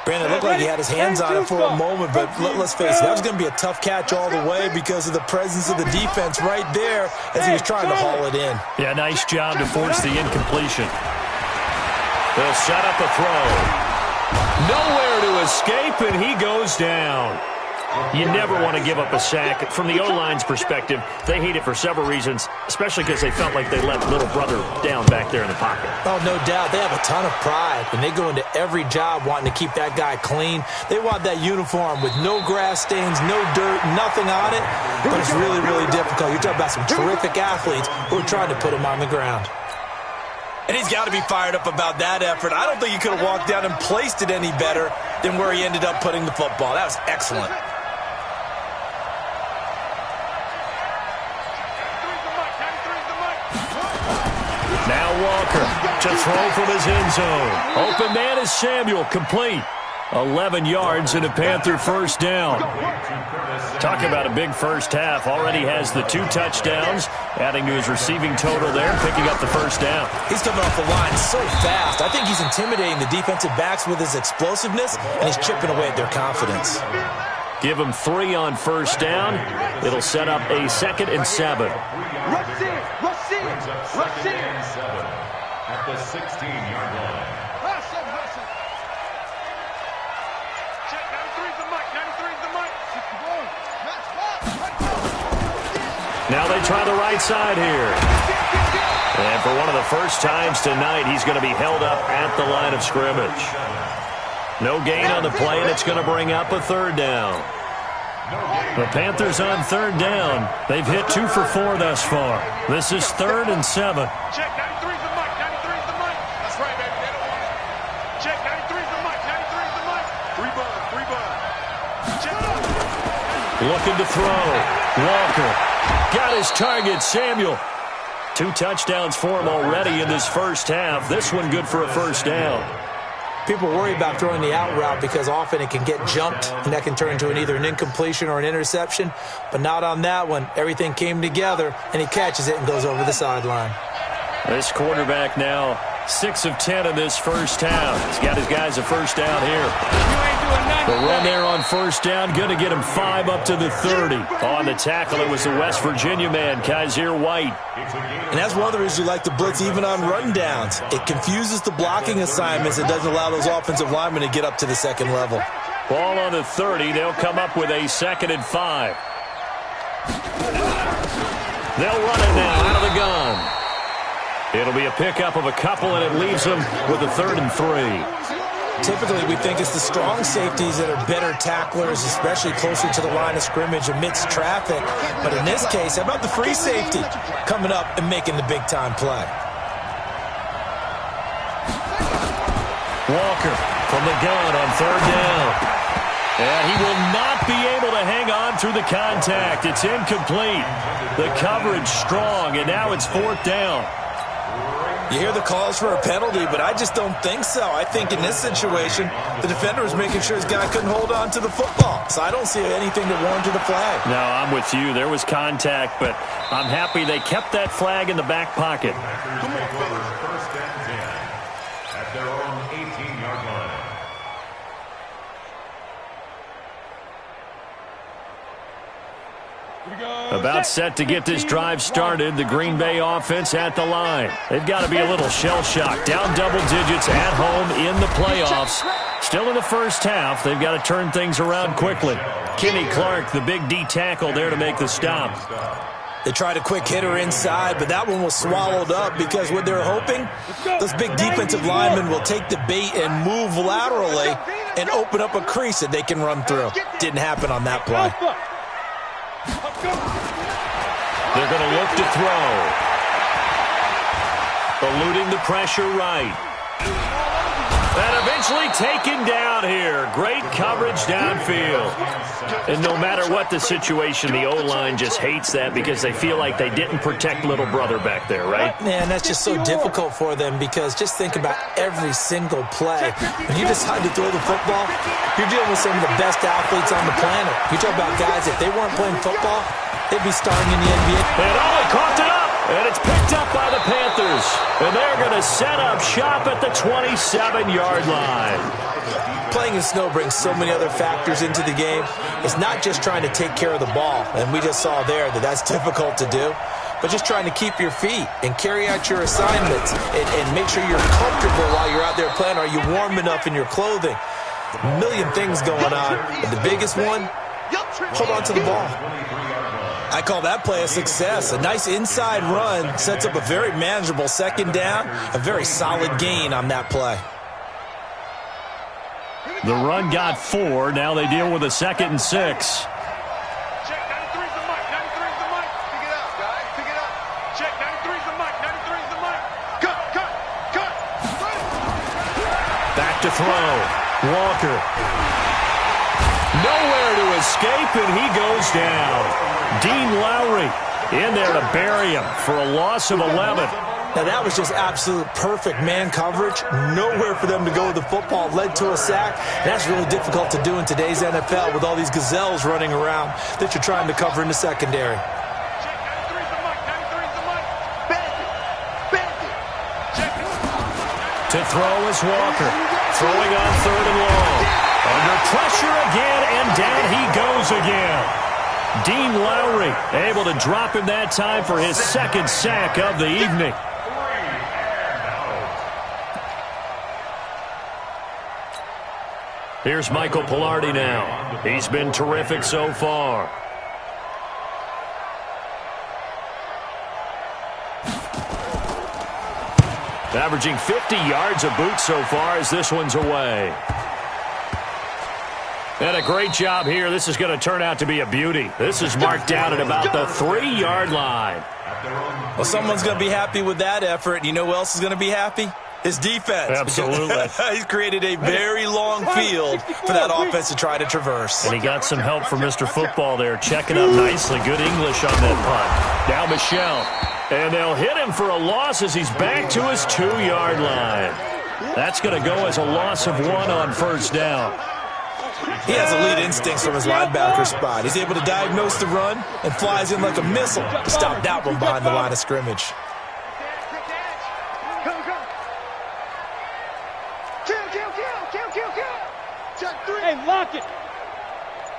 Brandon, it looked like he had his hands on it for a moment, but let's face it, that was going to be a tough catch all the way because of the presence of the defense right there as he was trying to haul it in. Yeah, nice job to force the incompletion. They'll set up a throw. Nowhere to escape, and he goes down. You never want to give up a sack. From the O-line's perspective, they hate it for several reasons, especially because they felt like they let little brother down back there in the pocket. Oh, no doubt. They have a ton of pride, and they go into every job wanting to keep that guy clean. They want that uniform with no grass stains, no dirt, nothing on it, but it's really, really difficult. You're talking about some terrific athletes who are trying to put him on the ground. And he's got to be fired up about that effort. I don't think he could have walked down and placed it any better than where he ended up putting the football. That was excellent. Now Walker to throw from his end zone. Open man is Samuel, complete. 11 yards and a Panther first down. Talk about a big first half. Already has the 2 touchdowns, adding to his receiving total there, picking up the first down. He's coming off the line so fast. I think he's intimidating the defensive backs with his explosiveness, and he's chipping away at their confidence. Give him 3 on first down. It'll set up a 2nd and 7. Rush in, rush in, rush in. At the 16-yard line. Rush in, rush in. Check, 93's the mic, 93's the mic. Now they try the right side here. And for one of the first times tonight, he's going to be held up at the line of scrimmage. No gain on the play, and it's going to bring up a 3rd down. The Panthers on 3rd down. They've hit 2 for 4 thus far. This is 3rd and 7. Check, 93's the mic, 93's the mic. That's right, baby. They don't want it. Check, 93's the mic, 93's the mic. Rebound. Check. Looking to throw. Walker got his target, Samuel. 2 touchdowns for him already in this first half. This one good for a first down. People worry about throwing the out route because often it can get jumped, and that can turn into either an incompletion or an interception. But not on that one. Everything came together, and he catches it and goes over the sideline. This quarterback now 6 of 10 in this first half. He's got his guys a first down here. The run there on first down, going to get him 5 up to the 30. On the tackle, it was the West Virginia man, Kaiser White. And that's one of the reasons you like to blitz even on rundowns. It confuses the blocking assignments. It doesn't allow those offensive linemen to get up to the 2nd level. Ball on the 30. They'll come up with a 2nd and 5. They'll run it now out of the gun. It'll be a pickup of a couple, and it leaves them with a 3rd and 3. Typically, we think it's the strong safeties that are better tacklers, especially closer to the line of scrimmage amidst traffic. But in this case, how about the free safety coming up and making the big-time play? Walker from the gun on 3rd down. And he will not be able to hang on through the contact. It's incomplete. The coverage strong, and now it's 4th down. You hear the calls for a penalty, but I just don't think so. I think in this situation, the defender was making sure his guy couldn't hold on to the football. So I don't see anything that warranted a flag. No, I'm with you. There was contact, but I'm happy they kept that flag in the back pocket. First and 10 at their own 18-yard line. About set to get this drive started, the Green Bay offense at the line. They've got to be a little shell-shocked. Down double digits at home in the playoffs. Still in the first half. They've got to turn things around quickly. Kenny Clark, the big D tackle there to make the stop. They tried a quick hitter inside, but that one was swallowed up because what they're hoping, those big defensive linemen will take the bait and move laterally and open up a crease that they can run through. Didn't happen on that play. They're going to look to throw. Eluding the pressure right. And eventually taken down here. Great coverage downfield. And no matter what the situation, the O-line just hates that because they feel like they didn't protect little brother back there, right? Man, that's just so difficult for them because just think about every single play. When you decide to throw the football, you're dealing with some of the best athletes on the planet. You talk about guys, if they weren't playing football, they'd be starting in the NBA. And he coughed it up. And it's picked up by the Panthers. And they're going to set up shop at the 27-yard line. Playing in snow brings so many other factors into the game. It's not just trying to take care of the ball, and we just saw there that that's difficult to do, but just trying to keep your feet and carry out your assignments and make sure you're comfortable while you're out there playing. Are you warm enough in your clothing? A million things going on. But the biggest one, hold on to the ball. I call that play a success. A nice inside run sets up a very manageable second down, a very solid gain on that play. The run got 4. Now they deal with a 2nd and 6. Check, 93's the mic, 93's the mic. Pick it up, guys, pick it up. Check, 93's the mic, 93's the mic. Cut. Back to throw. Walker. Nowhere to escape, and he goes down. Dean Lowry in there to bury him for a loss of 11. Now, that was just absolute perfect man coverage. Nowhere for them to go with the football. Led to a sack. That's really difficult to do in today's NFL with all these gazelles running around that you're trying to cover in the secondary. To throw is Walker. Throwing on 3rd and long. Under pressure again, and down he goes again. Dean Lowry able to drop him that time for his 2nd sack of the evening. Here's Michael Pilardi now. He's been terrific so far. Averaging 50 yards a boot so far as this one's away. And a great job here. This is going to turn out to be a beauty. This is marked down at about the 3-yard line. Well, someone's going to be happy with that effort. You know who else is going to be happy? His defense. Absolutely. He's created a very long field for that offense to try to traverse. And he got some help from Mr. Football there, checking up nicely. Good English on that punt. Now Michelle. And they'll hit him for a loss as he's back to his 2-yard line. That's going to go as a loss of 1 on 1st down. He has elite instincts from his linebacker spot. He's able to diagnose the run and flies in like a missile to stop that one behind the line of scrimmage. Hey, lock it.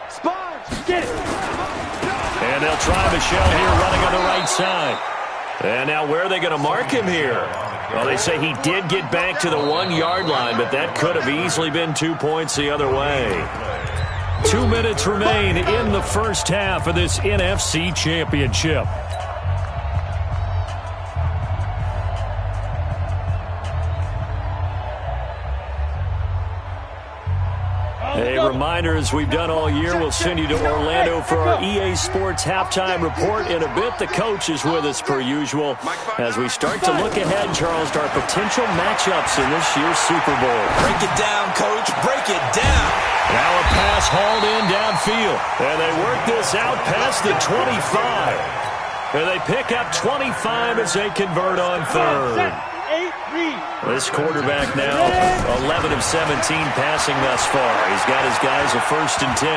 Sponge, get it. And they'll try Michelle here running on the right side. And now where are they going to mark him here? Well, they say he did get back to the 1-yard line, but that could have easily been 2 points the other way. 2 minutes remain in the first half of this NFC Championship. A reminder, as we've done all year, we'll send you to Orlando for our EA Sports halftime report in a bit. The coach is with us per usual as we start to look ahead, Charles, to our potential matchups in this year's Super Bowl. Break it down, Coach. Break it down. Now a pass hauled in downfield. And they work this out past the 25. And they pick up 25 as they convert on 3rd. This quarterback now 11 of 17 passing thus far. He's got his guys a 1st and 10.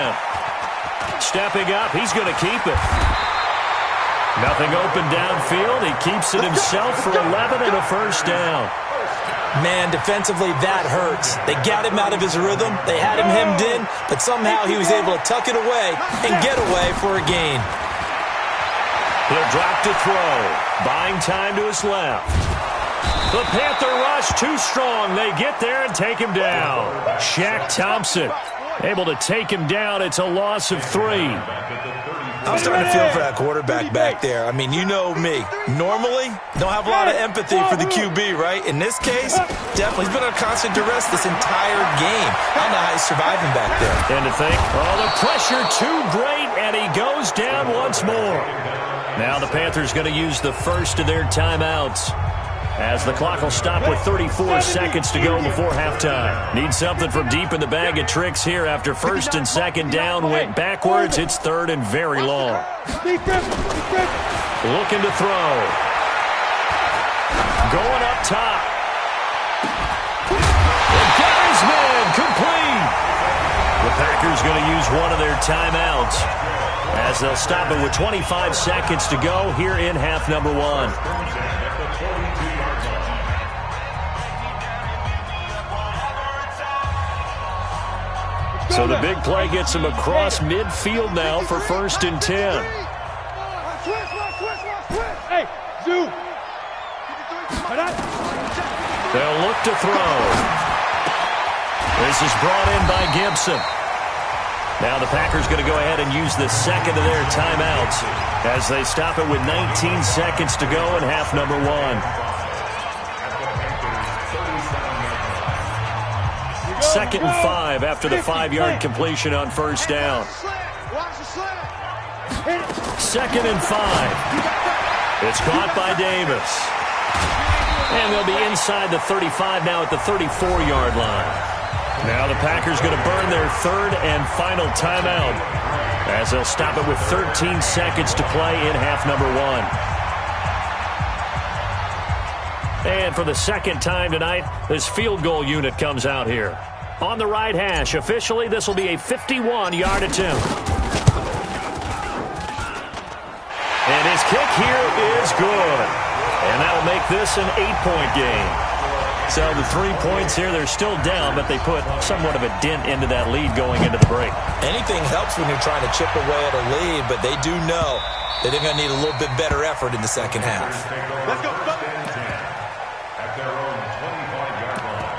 Stepping up, he's going to keep it. Nothing open downfield. He keeps it himself for 11 and a 1st down. Man, defensively, that hurts. They got him out of his rhythm. They had him hemmed in, but somehow he was able to tuck it away and get away for a gain. He'll drop to throw. Buying time to his left. The Panther rush too strong. They get there and take him down. Shaq Thompson able to take him down. It's a loss of 3. I'm starting to feel for that quarterback back there. I mean, you know me. Normally, don't have a lot of empathy for the QB, right? In this case, definitely. He's been under constant duress this entire game. I don't know how he's surviving back there. And to think, oh, the pressure too great, and he goes down once more. Now the Panthers going to use the first of their timeouts, as the clock will stop with 34 seconds to go before halftime. Need something from deep in the bag of tricks here after 1st and 2nd down went backwards. It's 3rd and very long. Looking to throw. Going up top. Gary's man complete. The Packers going to use one of their timeouts. as they'll stop it with 25 seconds to go here in half number one. So the big play gets him across midfield now for 1st and 10. Hey, Zoo. They'll look to throw. This is brought in by Gibson. Now the Packers going to go ahead and use the second of their timeouts as they stop it with 19 seconds to go in half number one. 2nd and 5 after the 5-yard completion on 1st down. 2nd and 5. It's caught by Davis. And they'll be inside the 35 now at the 34-yard line. Now the Packers going to burn their 3rd and final timeout as they'll stop it with 13 seconds to play in half number one. And for the 2nd time tonight, this field goal unit comes out here. On the right hash, officially this will be a 51-yard attempt. And his kick here is good. And that'll make this an 8-point game. So the 3 points here, they're still down, but they put somewhat of a dent into that lead going into the break. Anything helps when you're trying to chip away at a lead, but they do know that they're going to need a little bit better effort in the second half. Let's go. At their own 25-yard line.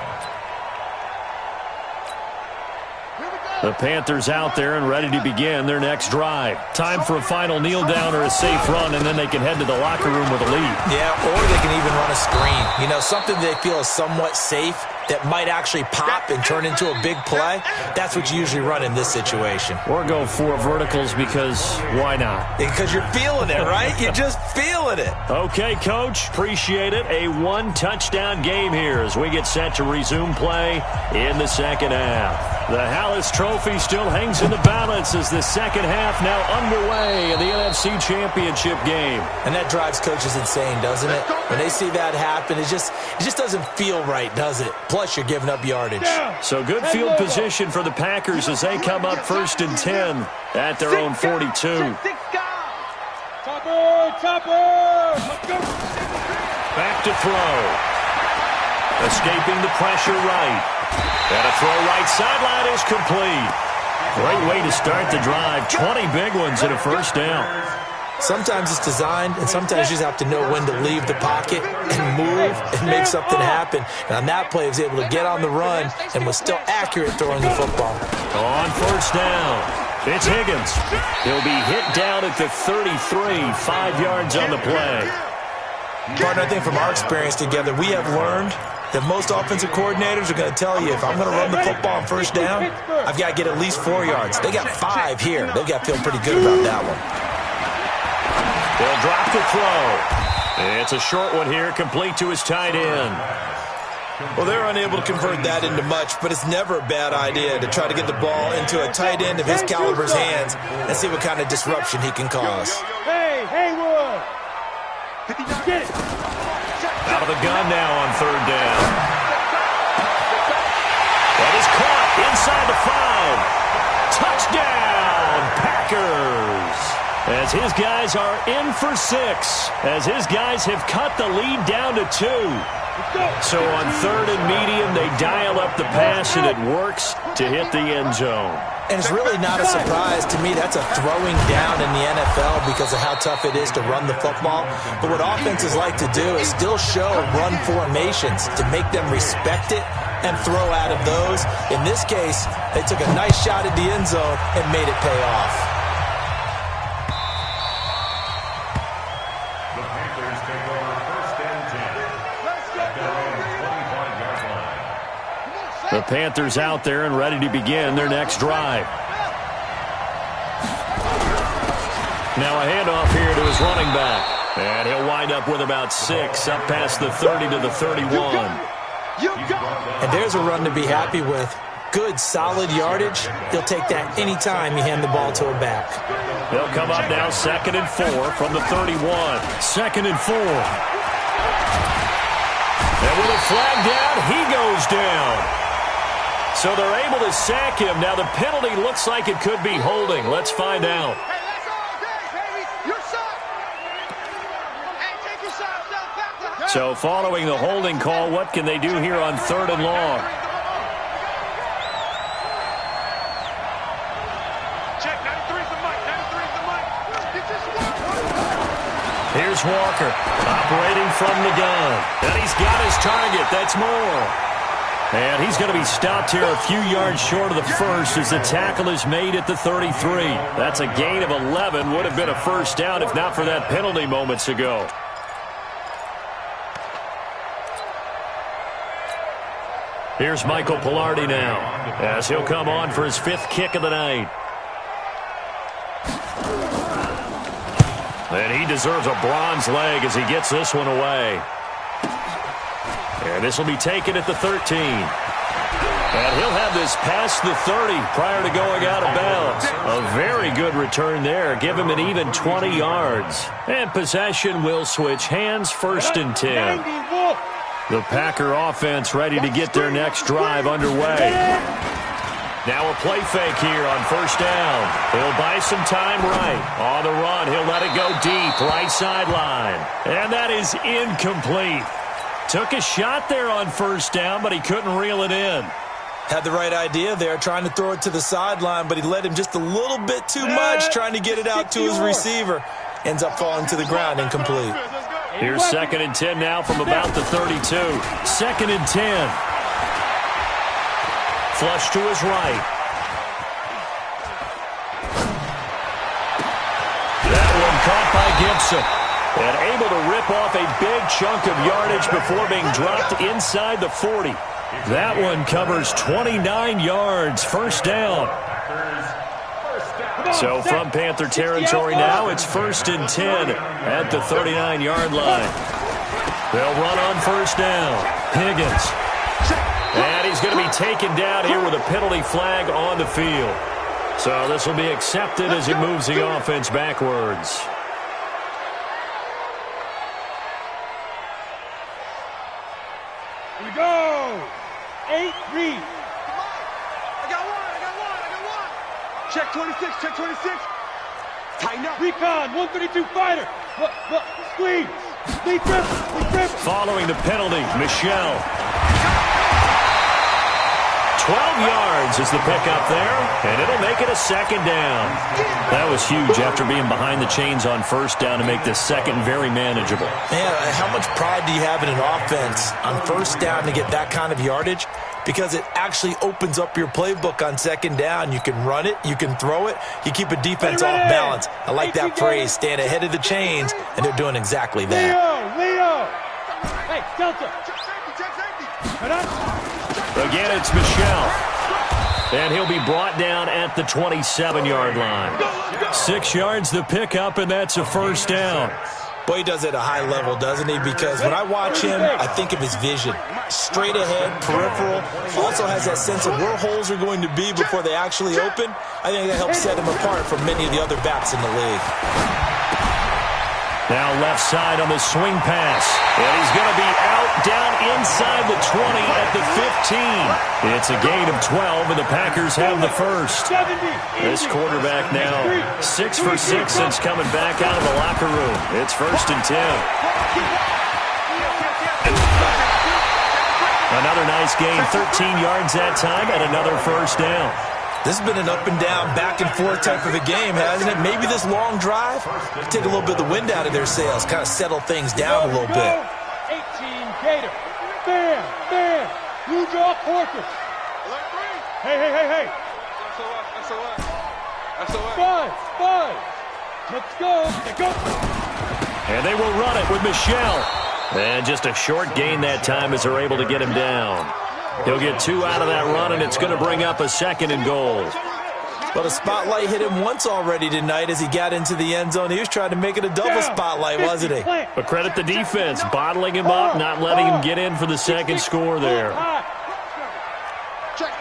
The Panthers out there and ready to begin their next drive. Time for a final kneel down or a safe run, and then they can head to the locker room with a lead. Yeah, or they can even run a screen. You know, something they feel is somewhat safe that might actually pop and turn into a big play. That's what you usually run in this situation. Or go 4 verticals because why not? Because you're feeling it, right? You're just feeling it. Okay, Coach. Appreciate it. A 1-touchdown game here as we get set to resume play in the second half. The Hallis Trophy still hangs in the balance as the second half now underway in the NFC Championship game. And that drives coaches insane, doesn't it? When they see that happen, it just doesn't feel right, does it? Plus, you're giving up yardage. So good field position for the Packers as they come up 1st and 10 at their own 42. Topper! Back to throw. Escaping the pressure right. And a throw right sideline is complete. Great way to start the drive. 20 big ones in a 1st down. Sometimes it's designed, and sometimes you just have to know when to leave the pocket and move and make something happen. And on that play, he was able to get on the run and was still accurate throwing the football. On 1st down, it's Higgins. He'll be hit down at the 33, 5 yards on the play. Partner, I think from our experience together, we have learned that most offensive coordinators are going to tell you, if I'm going to run the football on 1st down, I've got to get at least 4 yards. They got 5 here. They've got to feel pretty good about that one. They'll drop the throw. It's a short one here, complete to his tight end. Well, they're unable to convert that into much, but it's never a bad idea to try to get the ball into a tight end of his caliber's hands and see what kind of disruption he can cause. Hey, Haywood! Get it! Out of the gun now on 3rd down. That is caught inside the 5. Touchdown, Packers! As his guys are in for 6. As his guys have cut the lead down to 2. So on 3rd and medium, they dial up the pass, and it works to hit the end zone. And it's really not a surprise to me. That's a throwing down in the NFL because of how tough it is to run the football. But what offenses like to do is still show run formations to make them respect it and throw out of those. In this case, they took a nice shot at the end zone and made it pay off. The Panthers take over 1st and 10 at their own 25-yard line. The Panthers out there and ready to begin their next drive. Now a handoff here to his running back. And he'll wind up with about 6 up past the 30 to the 31. And there's a run to be happy with. Good, solid yardage. He'll take that anytime you hand the ball to a back. They'll come up now 2nd and 4 from the 31. 2nd and 4. And with a flag down, he goes down. So they're able to sack him. Now the penalty looks like it could be holding. Let's find out. So following the holding call, what can they do here on 3rd and long? Check, 93's the mic, 93's the mic. Here's Walker, operating from the gun. And he's got his target. That's more. And he's going to be stopped here a few yards short of the first as the tackle is made at the 33. That's a gain of 11. Would have been a first down if not for that penalty moments ago. Here's Michael Pilardi now as he'll come on for his 5th kick of the night. And he deserves a bronze leg as he gets this one away. And this will be taken at the 13. And he'll have this past the 30 prior to going out of bounds. A very good return there. Give him an even 20 yards. And possession will switch hands, 1st and 10. The Packer offense ready to get their next drive underway. Now a play fake here on 1st down. He'll buy some time right. On the run, he'll let it go deep, right sideline. And that is incomplete. Took a shot there on 1st down, but he couldn't reel it in. Had the right idea there, trying to throw it to the sideline, but he let him just a little bit too much, trying to get it out to his receiver. Ends up falling to the ground, incomplete. Here's 2nd and 10 now from about the 32. 2nd and 10. Flush to his right. That one caught by Gibson. And able to rip off a big chunk of yardage before being dropped inside the 40. That one covers 29 yards. 1st down. So from Panther territory now, it's 1st and 10 at the 39-yard line. They'll run on 1st down. Higgins. And he's going to be taken down here with a penalty flag on the field. So this will be accepted as he moves the offense backwards. Here we go. 8-3. I got one. Check 26, check 26. Tighten up. Recon, 132 fighter. Squeeze. Squeeze grip. Following the penalty, Michelle. 12 yards is the pickup there, and it'll make it a 2nd down. That was huge after being behind the chains on 1st down to make this 2nd very manageable. Man, how much pride do you have in an offense on 1st down to get that kind of yardage? Because it actually opens up your playbook on 2nd down. You can run it, you can throw it, you keep a defense off balance. I like that phrase, stand ahead of the chains, and they're doing exactly that. Leo! Hey, Delta! Again, it's Michelle. And he'll be brought down at the 27-yard line. 6 yards the pickup, and that's a 1st down. Boy, he does it at a high level, doesn't he? Because when I watch him, I think of his vision. Straight ahead, peripheral. Also has that sense of where holes are going to be before they actually open. I think that helps set him apart from many of the other backs in the league. Now left side on the swing pass. And he's going to be out down inside the 20 at the 15. It's a gain of 12, and the Packers have the 1st. This quarterback now 6 for 6 since coming back out of the locker room. It's 1st and 10. Another nice gain, 13 yards that time, and another 1st down. This has been an up-and-down, back-and-forth type of a game, hasn't it? Maybe this long drive take a little bit of the wind out of their sails, kind of settle things down a little bit. 18 Gator. Bam. Blue jaw quarters. Hey. Five. Let's go. And they will run it with Michelle. And just a short gain that time as they're able to get him down. He'll get 2 out of that run, and it's going to bring up a 2nd and goal. Well, the spotlight hit him once already tonight as he got into the end zone. He was trying to make it a double spotlight, wasn't he? But credit the defense, bottling him up, not letting him get in for the 2nd score there. Check.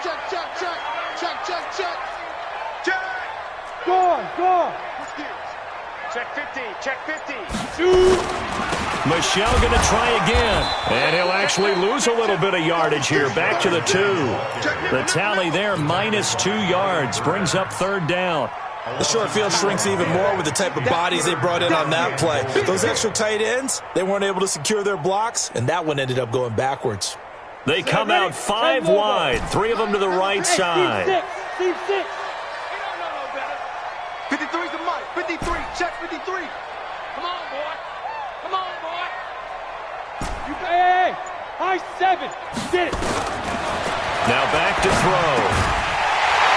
Go. Check 50. Michelle going to try again. And he'll actually lose a little bit of yardage here. Back to the 2. The tally there, -2 yards. Brings up 3rd down. The short field shrinks even more with the type of bodies they brought in on that play. Those extra tight ends, they weren't able to secure their blocks, and that one ended up going backwards. They come out 5 wide, 3 of them to the right side. 53's the mic. 53. Check 53. Come on, boy. Come on, boy. Hey, high 7. Get it. Now back to throw.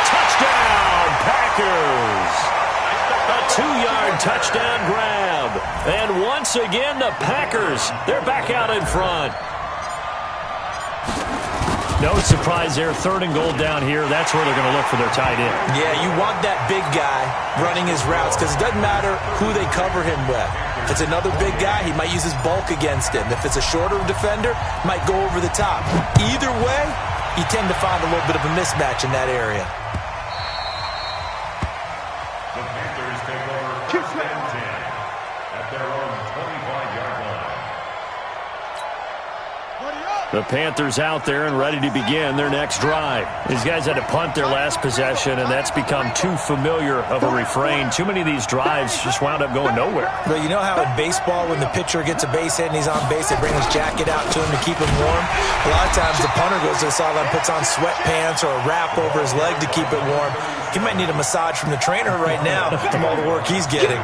Touchdown, Packers. A 2-yard touchdown grab. And once again, the Packers, they're back out in front. No surprise there, 3rd and goal down here. That's where they're going to look for their tight end. Yeah, you want that big guy running his routes because it doesn't matter who they cover him with. If it's another big guy, he might use his bulk against him. If it's a shorter defender, might go over the top. Either way, you tend to find a little bit of a mismatch in that area. The Panthers take over 1st and 10 at their own 25-yard line. The Panthers out there and ready to begin their next drive. These guys had to punt their last possession, and that's become too familiar of a refrain. Too many of these drives just wound up going nowhere. Well, you know how in baseball when the pitcher gets a base hit and he's on base, they bring his jacket out to him to keep him warm? A lot of times the punter goes to the sideline, puts on sweatpants or a wrap over his leg to keep it warm. He might need a massage from the trainer right now from all the work he's getting.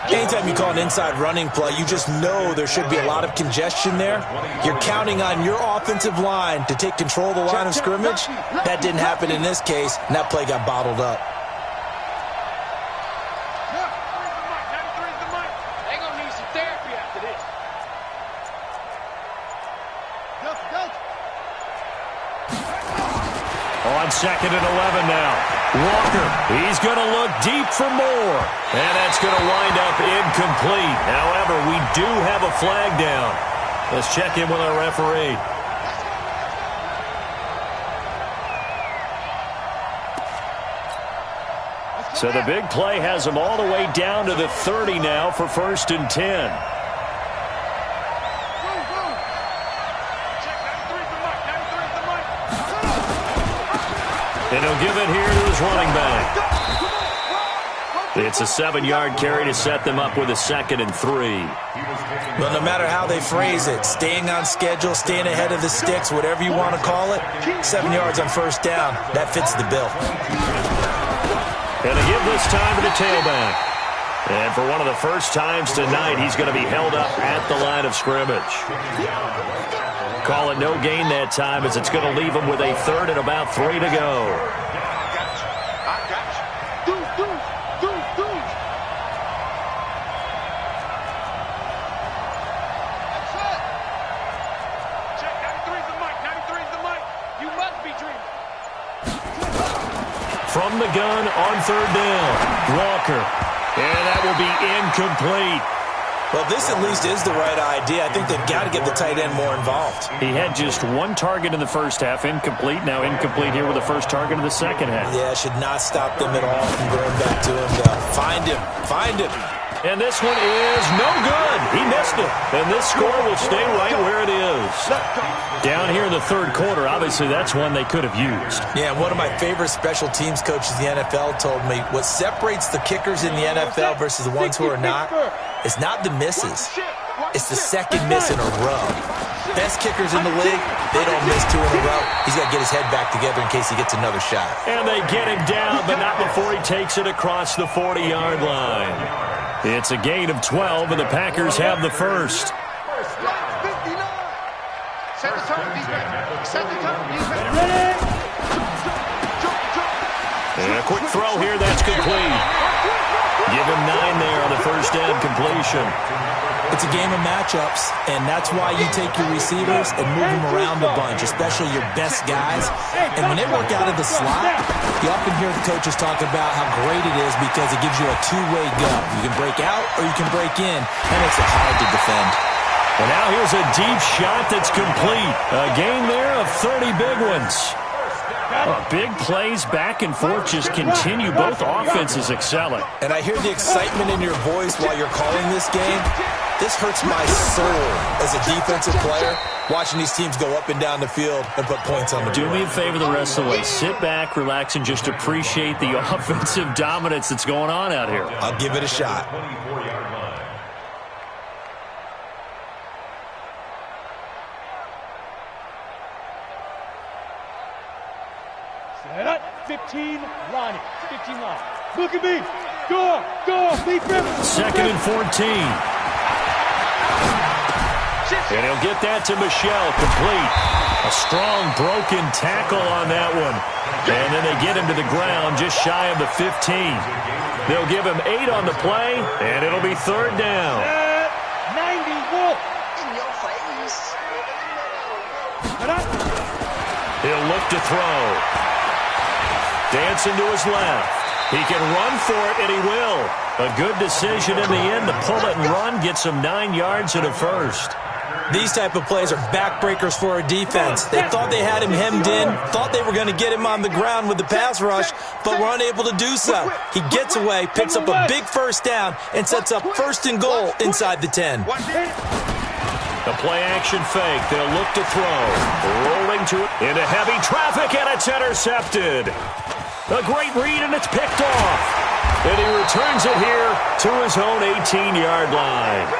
Anytime you call an inside running play, you just know there should be a lot of congestion there. You're counting on your offensive line to take control of the line of scrimmage. That didn't happen in this case, and that play got bottled up. They're going to need some therapy after this. On 2nd and 11 now. Walker, he's going to look deep for more. And that's going to wind up incomplete. However, we do have a flag down. Let's check in with our referee. So the big play has them all the way down to the 30 now for 1st and 10. And he'll give it here to his running back. It's a 7-yard carry to set them up with a 2nd and 3. Well, no matter how they phrase it, staying on schedule, staying ahead of the sticks, whatever you want to call it, 7 yards on 1st down, that fits the bill. And they give this time to the tailback. And for one of the first times tonight, he's going to be held up at the line of scrimmage. Call it no gain that time as it's going to leave him with a 3rd and about 3 to go. From the gun on 3rd down, Walker. And that will be incomplete. Well, this at least is the right idea. I think they've got to get the tight end more involved. He had just 1 target in the first half, incomplete. Now incomplete here with the first target in the second half. Yeah, should not stop them at all from going back to him. Find him. Find him. And this one is no good. He missed it. And this score will stay right where it is. Down here in the 3rd quarter, obviously that's one they could have used. Yeah, one of my favorite special teams coaches in the NFL told me what separates the kickers in the NFL versus the ones who are not is not the misses. It's the 2nd miss in a row. Best kickers in the league, they don't miss 2 in a row. He's got to get his head back together in case he gets another shot. And they get him down, but not before he takes it across the 40-yard line. It's a gain of 12, and the Packers have the first. Set the tone, defense. Set the tone, defense. And a quick throw here, that's complete. Give him 9 there on the first down completion. It's a game of matchups, and that's why you take your receivers and move them around a bunch, especially your best guys. And when they work out of the slot, you often hear the coaches talk about how great it is because it gives you a 2-way go. You can break out or you can break in. That makes it hard to defend. And now here's a deep shot that's complete. A gain there of 30 big ones. Big plays back and forth just continue. Both offenses excelling. And I hear the excitement in your voice while you're calling this game. This hurts my soul as a defensive player, watching these teams go up and down the field and put points on the board. Do me a favor the rest of the way. Sit back, relax, and just appreciate the offensive dominance that's going on out here. I'll give it a shot. 24-yard line. Set up. 15 line. 15 line. Look at me. Go. Lead grip. 2nd and 14. And he'll get that to Michelle, complete. A strong broken tackle on that one. And then they get him to the ground just shy of the 15. They'll give him 8 on the play, and it'll be 3rd down. 90 Wolf. In your face. He'll look to throw. Dancing to his left. He can run for it, and he will. A good decision in the end to pull it and run, gets him 9 yards and a first. These type of plays are backbreakers for a defense. They thought they had him hemmed in, thought they were going to get him on the ground with the pass rush, but were unable to do so. He gets away, picks up a big first down, and sets up 1st and goal inside the 10. The play-action fake. They'll look to throw. Rolling to it into heavy traffic, and it's intercepted. A great read, and it's picked off. And he returns it here to his own 18-yard line.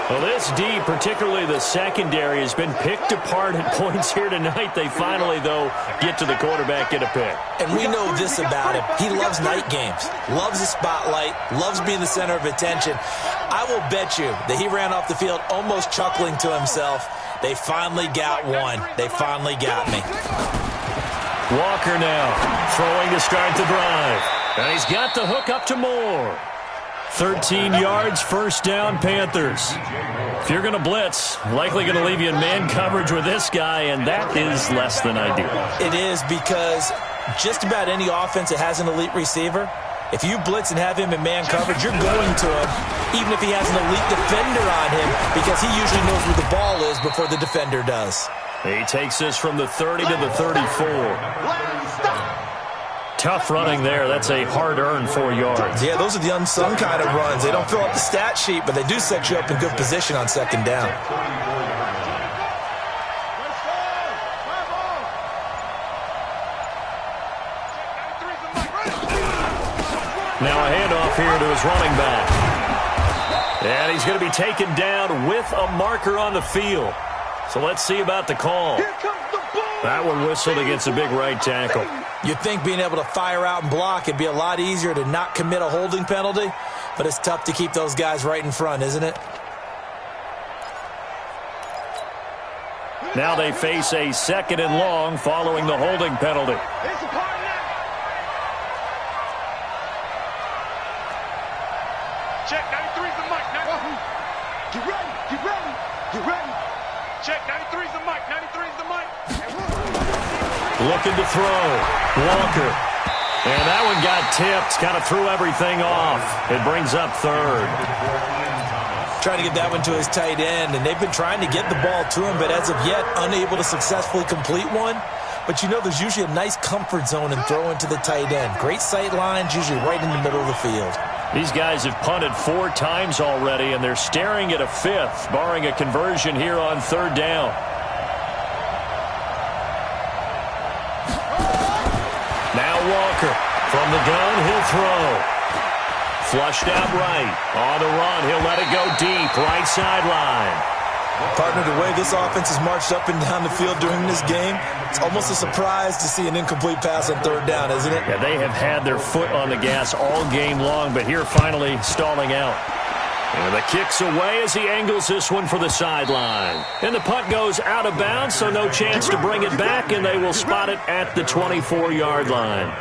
Well, this D, particularly the secondary, has been picked apart at points here tonight. They finally, though, get to the quarterback, get a pick. And we know this about him. He loves night games, loves the spotlight, loves being the center of attention. I will bet you that he ran off the field almost chuckling to himself. They finally got one. They finally got me. Walker now throwing to start the drive. And he's got the hook up to Moore. 13 yards, 1st down, Panthers. If you're going to blitz, likely going to leave you in man coverage with this guy, and that is less than ideal. It is, because just about any offense that has an elite receiver, if you blitz and have him in man coverage, you're going to him, even if he has an elite defender on him, because he usually knows where the ball is before the defender does. He takes this from the 30 to the 34. Tough running there. That's a hard-earned 4 yards. Yeah, those are the unsung kind of runs. They don't fill up the stat sheet, but they do set you up in good position on 2nd down. Now a handoff here to his running back. And he's going to be taken down with a marker on the field. So let's see about the call. That one whistled against a big right tackle. You'd think being able to fire out and block, it'd be a lot easier to not commit a holding penalty, but it's tough to keep those guys right in front, isn't it? Now they face a 2nd and long following the holding penalty. Check, 93's the mic. Get ready. Check, 93's the mic. 93's the mic. Looking to throw. Walker. And that one got tipped. Kind of threw everything off. It brings up 3rd. Trying to get that one to his tight end, and they've been trying to get the ball to him, but as of yet, unable to successfully complete one. But you know there's usually a nice comfort zone in throwing to the tight end. Great sight lines, usually right in the middle of the field. These guys have punted 4 times already, and they're staring at a 5th, barring a conversion here on 3rd down. Now Walker from the gun, he'll throw. Flushed out right. On the run, he'll let it go deep, right sideline. Partner, the way this offense has marched up and down the field during this game, it's almost a surprise to see an incomplete pass on 3rd down, isn't it? Yeah, they have had their foot on the gas all game long, but here finally stalling out. And the kick's away as he angles this one for the sideline. And the punt goes out of bounds, so no chance to bring it back, and they will spot it at the 24-yard line.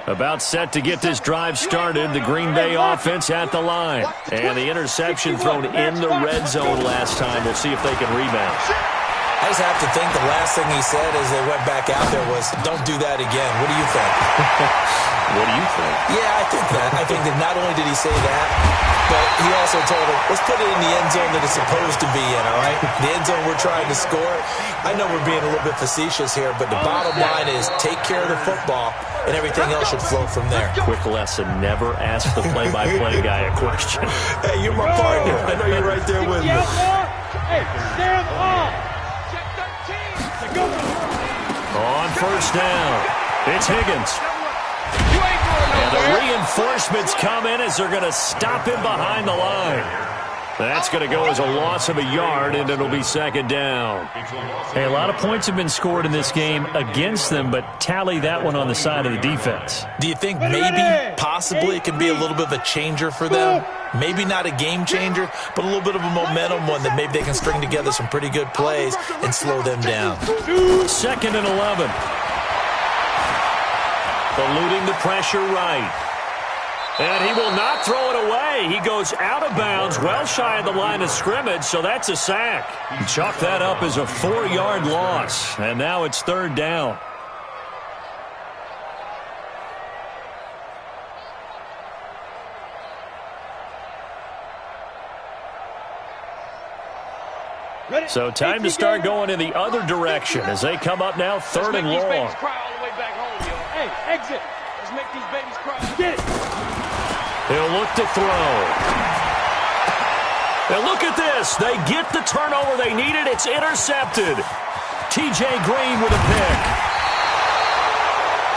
About set to get this drive started. The Green Bay offense at the line. And the interception thrown in the red zone last time. We'll see if they can rebound. I just have to think the last thing he said as they went back out there was, don't do that again. What do you think? What do you think? Yeah, I think that. I think that not only did he say that, but he also told him, let's put it in the end zone that it's supposed to be in, all right? The end zone we're trying to score. I know we're being a little bit facetious here, but the bottom line is take care of the football, and everything else should flow from there. Quick lesson, never ask the play-by-play guy a question. Hey, you're my partner. I know you're right there with me. Hey, stand up. On first down, it's Higgins. And the reinforcements come in as they're going to stop him behind the line. That's going to go as a loss of a yard, and it'll be second down. Hey, a lot of points have been scored in this game against them, but tally that one on the side of the defense. Do you think maybe, possibly, it can be a little bit of a changer for them? Maybe not a game changer, but a little bit of a momentum one that maybe they can string together some pretty good plays and slow them down. Second and 11. Eluding the pressure right. And he will not throw it away. He goes out of bounds, well shy of the line of scrimmage, so that's a sack. Chalk that up as a 4-yard loss, and now it's third down. So time to start going in the other direction as they come up now third and long. Hey, exit. Let's make these babies cry. Get it. He'll look to throw. And look at this. They get the turnover they needed. It's intercepted. T.J. Green with a pick.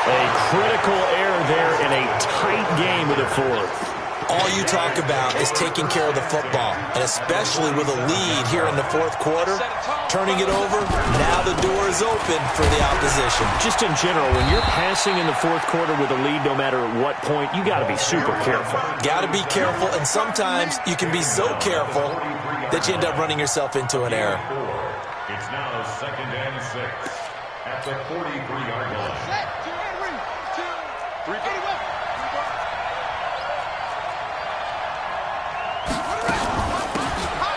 A critical error there in a tight game of the fourth. All you talk about is taking care of the football, and especially with a lead here in the fourth quarter, turning it over, now the door is open for the opposition. Just in general, when you're passing in the fourth quarter with a lead, no matter at what point, you got to be super careful. Got to be careful, and sometimes you can be so careful that you end up running yourself into an error. It's now second and 6 at the 43-yard line.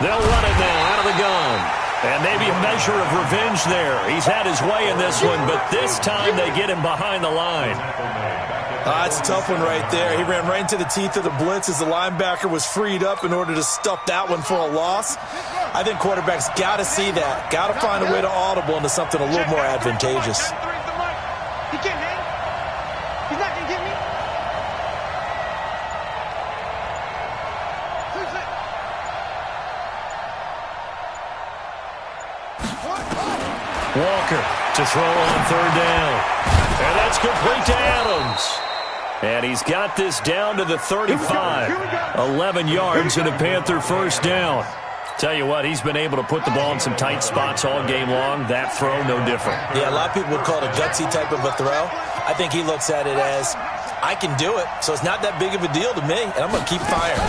They'll run it now out of the gun. And maybe a measure of revenge there. He's had his way in this one, but this time they get him behind the line. That's a tough one right there. He ran right into the teeth of the blitz as the linebacker was freed up in order to stuff that one for a loss. I think quarterbacks got to see that. Got to find a way to audible into something a little more advantageous. He can't hang. He's not going to get me. Walker to throw on third down. And that's complete to Adams. And he's got this down to the 35. 11 yards and a Panther first down. Tell you what, he's been able to put the ball in some tight spots all game long. That throw, no different. Yeah, a lot of people would call it a gutsy type of a throw. I think he looks at it as, I can do it, so it's not that big of a deal to me, and I'm going to keep firing.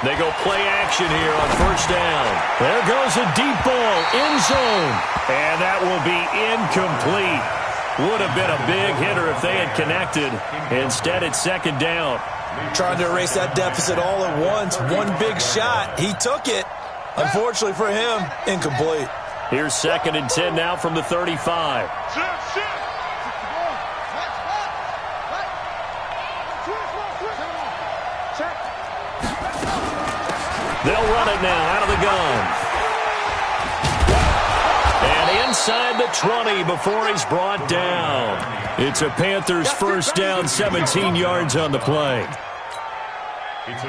They go play action here on first down. There goes a deep ball, end zone. And that will be incomplete. Would have been a big hitter if they had connected. Instead, it's second down. Trying to erase that deficit all at once. One big shot. He took it. Unfortunately for him, incomplete. Here's second and 10 now from the 35. They'll run it now out of the gun. And inside the 20 before he's brought down. It's a Panthers first down, 17 yards on the play.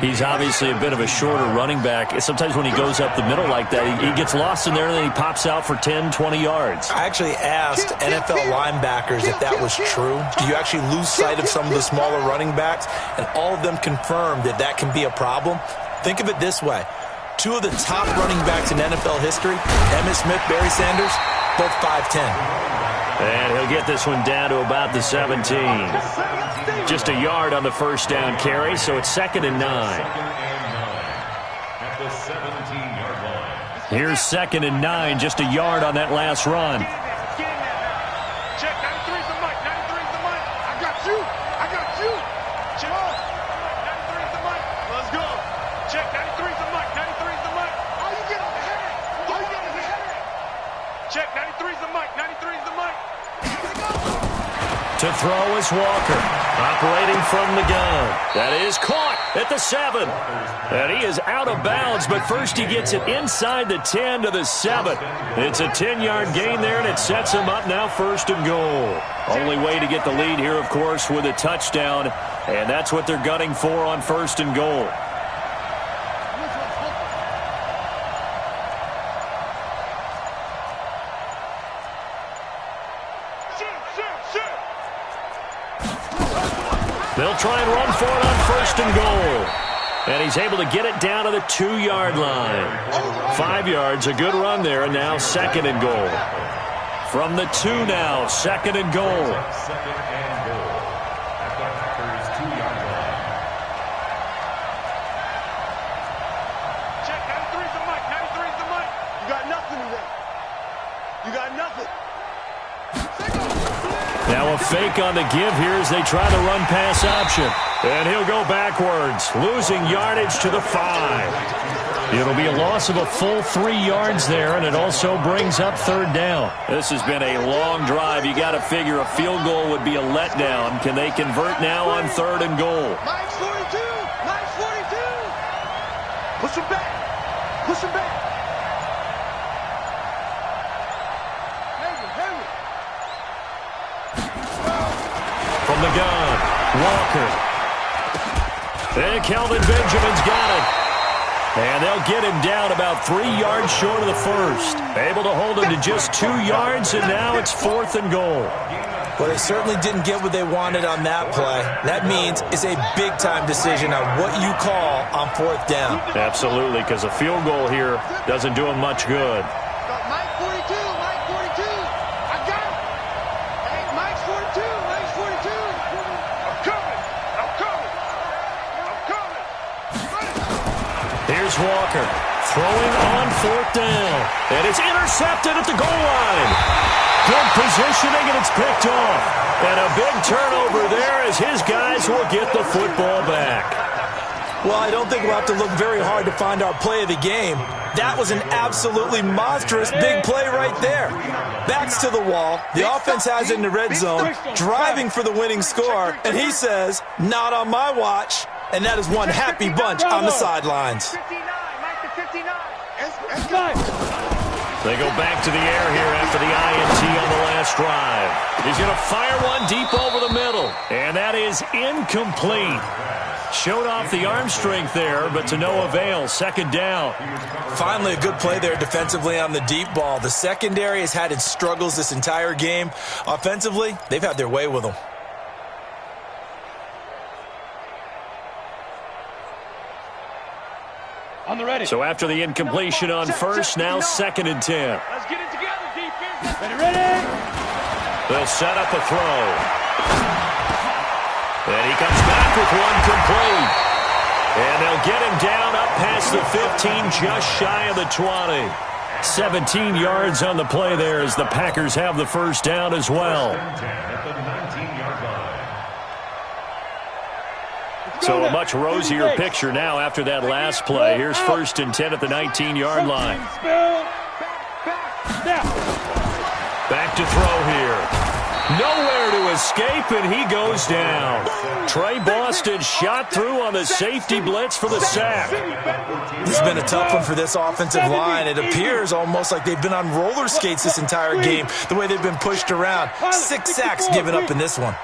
He's obviously a bit of a shorter running back. Sometimes when he goes up the middle like that, he gets lost in there and then he pops out for 10, 20 yards. I actually asked NFL linebackers if that was true. Do you actually lose sight of some of the smaller running backs? And all of them confirmed that that can be a problem. Think of it this way. Two of the top running backs in NFL history, Emmitt Smith, Barry Sanders, both 5'10". And he'll get this one down to about the 17. Just a yard on the first down carry, so it's second and 9. At the 17-yard line. Here's second and 9, just a yard on that last run. Check, 93's the mic, 93's the mic. I got you. Check, 93's the mic. Let's go. Check, 93's the mic, 93's the mic. How you get on the head? Check, 93's the mic, 93's the mic. To throw is Walker, operating from the gun. That is caught at the 7. And he is out of bounds, but first he gets it inside the 10 to the 7. It's a 10-yard gain there, and it sets him up now 1st and goal. Only way to get the lead here, of course, with a touchdown, and that's what they're gunning for on 1st and goal. They'll try and run for it on 1st and goal. And he's able to get it down to the 2-yard line. 5 yards, a good run there, and now 2nd and goal. From the 2 now, 2nd and goal. 2nd and goal at the Packers' 2-yard line. Check, 93's the mic, 93's the mic. You got nothing today. You got nothing. Now a fake on the give here as they try the run-pass option. And he'll go backwards, losing yardage to the 5. It'll be a loss of a full 3 yards there, and it also brings up 3rd down. This has been a long drive. You got to figure a field goal would be a letdown. Can they convert now on 3rd and goal? Mike's 42! Mike's 42! Push him back! Push him back! From the gun, Walker. And Kelvin Benjamin's got it. And they'll get him down about 3 yards short of the 1st. Able to hold him to just 2 yards, and now it's 4th and goal. Well, they certainly didn't get what they wanted on that play. That means it's a big-time decision on what you call on 4th down. Absolutely, because a field goal here doesn't do him much good. Mike 42! Mike 42! I got it! Hey, Mike's 42! Mike's 42! I'm coming! I'm coming! I'm coming! Here's Walker throwing on 4th down. And it's intercepted at the goal line. Good positioning, and it's picked off. And a big turnover there as his guys will get the football back. Well, I don't think we'll have to look very hard to find our play of the game. That was an absolutely monstrous big play right there. Backs to the wall. The offense has it in the red zone, driving for the winning score. And he says, not on my watch. And that is one happy bunch on the sidelines. 59! Mike to 59! They go back to the air here after the INT on the last drive. He's going to fire one deep over the middle. And that is incomplete. Showed off the arm strength there, but to no avail. 2nd down. Finally, a good play there defensively on the deep ball. The secondary has had its struggles this entire game. Offensively, they've had their way with them. On the ready. So after the incompletion on 1st, now 2nd and 10. Let's get it together, defense! Ready? They'll set up a throw. And he comes back with one complete. And they'll get him down up past the 15, just shy of the 20. 17 yards on the play there as the Packers have the 1st down as well. So a much rosier picture now after that last play. Here's 1st and 10 at the 19-yard line. Back to throw here. Nowhere to escape, and he goes down. Trey Boston shot through on the safety blitz for the sack. This has been a tough one for this offensive line. It appears almost like they've been on roller skates this entire game, the way they've been pushed around. 6 sacks given up in this one.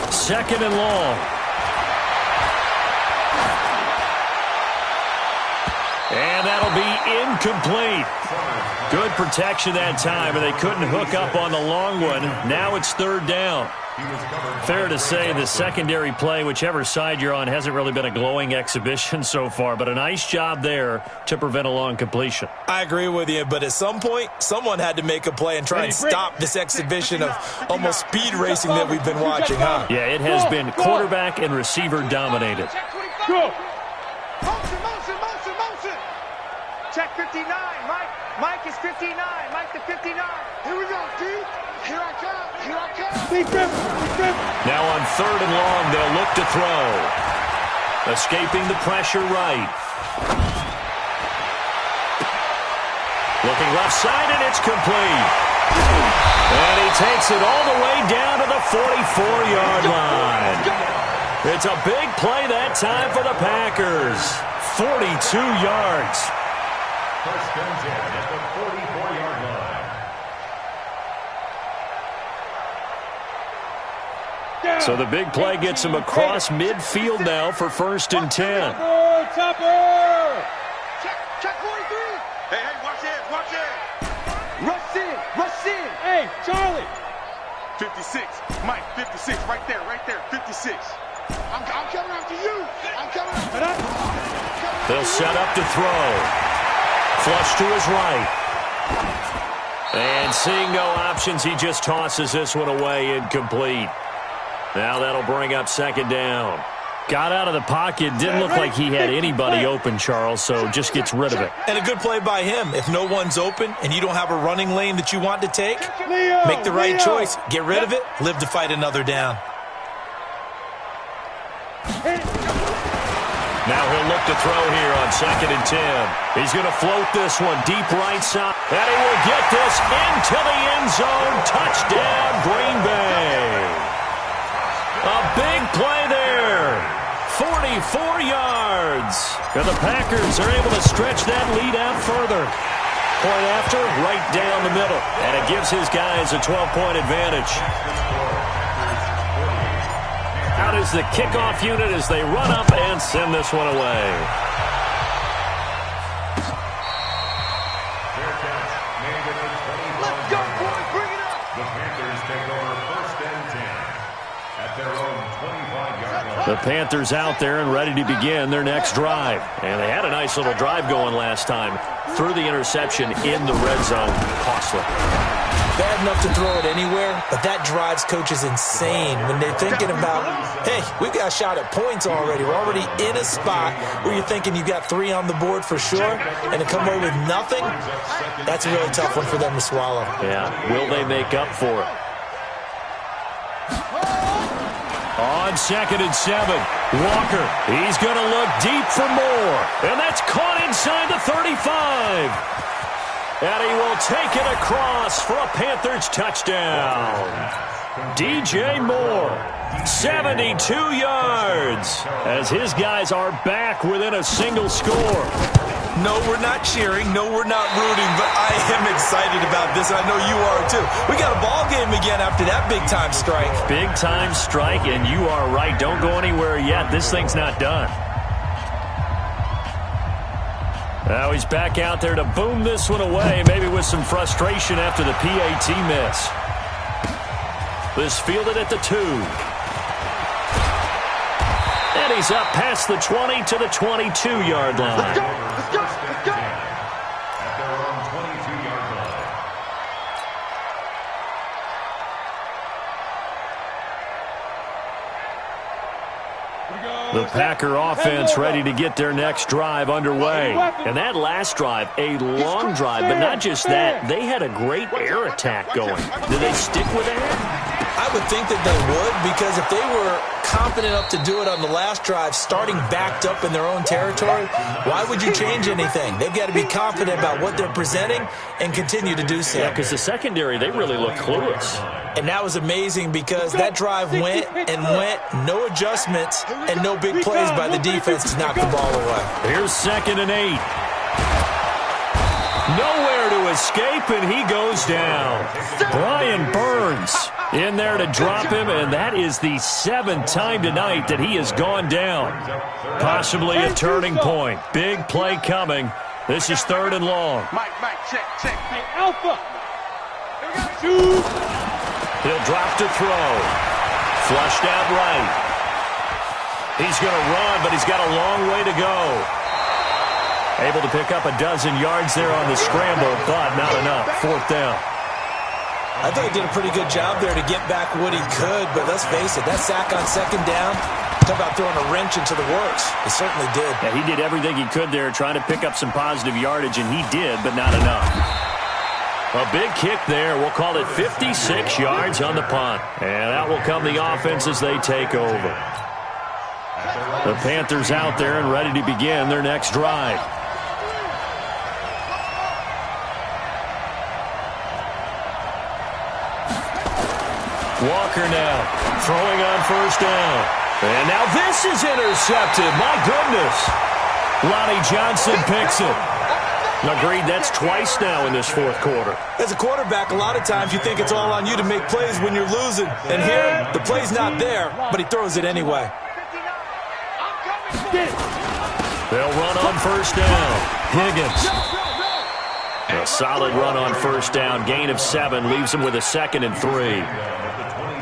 2nd and long. And that'll be incomplete. Good protection that time, and they couldn't hook up on the long one. Now it's 3rd down. Fair to say the secondary play, whichever side you're on, hasn't really been a glowing exhibition so far, but a nice job there to prevent a long completion. I agree with you, but at some point, someone had to make a play and try and stop this exhibition of almost speed racing that we've been watching, huh? Yeah, it has been quarterback and receiver dominated. Go. Motion, motion, motion, motion! Check 59, Mike. Mike is 59. Mike to 59. Here we go, D. Here I come. Here I come. Now on 3rd and long, they'll look to throw. Escaping the pressure right. Looking left side, and it's complete. And he takes it all the way down to the 44-yard line. It's a big play that time for the Packers. 42 yards. First and 10 at the 44-yard line. So the big play gets him across midfield now for first and 10. Topper! Check 43. Hey, watch it. Rush in. Hey, Charlie! 56. Mike, 56. Right there. 56. I'm coming after you. They'll set up to throw. Flush to his right. And seeing no options, he just tosses this one away, incomplete. Now that'll bring up second down. Got out of the pocket. Didn't look like he had anybody open, Charles, so just gets rid of it. And a good play by him. If no one's open and you don't have a running lane that you want to take, make the right choice. Get rid of it. Live to fight another down. Now he'll look to throw here on second and 10. He's going to float this one deep right side. And he will get this into the end zone. Touchdown, Green Bay. A big play there. 44 yards. And the Packers are able to stretch that lead out further. Point after, right down the middle. And it gives his guys a 12-point advantage. Out is the kickoff unit as they run up and send this one away. Let's go, boys. Bring it up. The Panthers take over first and 10 at their own 25-yard line. The Panthers out there and ready to begin their next drive. And they had a nice little drive going last time. Threw the interception in the red zone. Costly. Bad enough to throw it anywhere, but that drives coaches insane when they're thinking about, hey, we've got a shot at points already. We're already in a spot where you're thinking you got 3 on the board for sure, and to come away with nothing, that's a really tough one for them to swallow. Yeah, will they make up for it? On second and 7, Walker, he's going to look deep for more, and that's caught inside the 35. And he will take it across for a Panthers touchdown. DJ Moore, 72 yards, as his guys are back within a single score. No, we're not cheering. No, we're not rooting, but I am excited about this. I know you are, too. We got a ball game again after that big-time strike. Big-time strike, and you are right. Don't go anywhere yet. This thing's not done. Now he's back out there to boom this one away, maybe with some frustration after the PAT miss. This fielded at the 2. And he's up past the 20 to the 22-yard line. Let's go. At their own 22-yard line. The Packer offense ready to get their next drive underway. And that last drive, a long drive, but not just that. They had a great air attack going. Did they stick with that? I would think that they would, because if they were confident enough to do it on the last drive, starting backed up in their own territory, why would you change anything? They've got to be confident about what they're presenting and continue to do so. Yeah, because the secondary, they really look clueless. And that was amazing because that drive went and went, no adjustments, and no big plays by the defense to knock the ball away. Here's second and 8. Nowhere to escape, and he goes down. Brian Burns in there to drop him, and that is the 7th time tonight that he has gone down. Possibly a turning point. Big play coming. This is 3rd and long. Mike, check. Hey, Alpha! Shoot! He'll drop to throw. Flushed out right. He's going to run, but he's got a long way to go. Able to pick up a dozen yards there on the scramble, but not enough. 4th down. I thought he did a pretty good job there to get back what he could, but let's face it, that sack on 2nd down, talk about throwing a wrench into the works. He certainly did. Yeah, he did everything he could there, trying to pick up some positive yardage, and he did, but not enough. A big kick there. We'll call it 56 yards on the punt. And out will come the offense as they take over. The Panthers out there and ready to begin their next drive. Walker now throwing on first down. And now this is intercepted. My goodness. Lonnie Johnson picks it. Agreed, that's twice now in this fourth quarter. As a quarterback, a lot of times you think it's all on you to make plays when you're losing. And here, the play's not there, but he throws it anyway. They'll run on first down. Higgins. A solid run on first down. Gain of 7 leaves him with a 2nd and 3.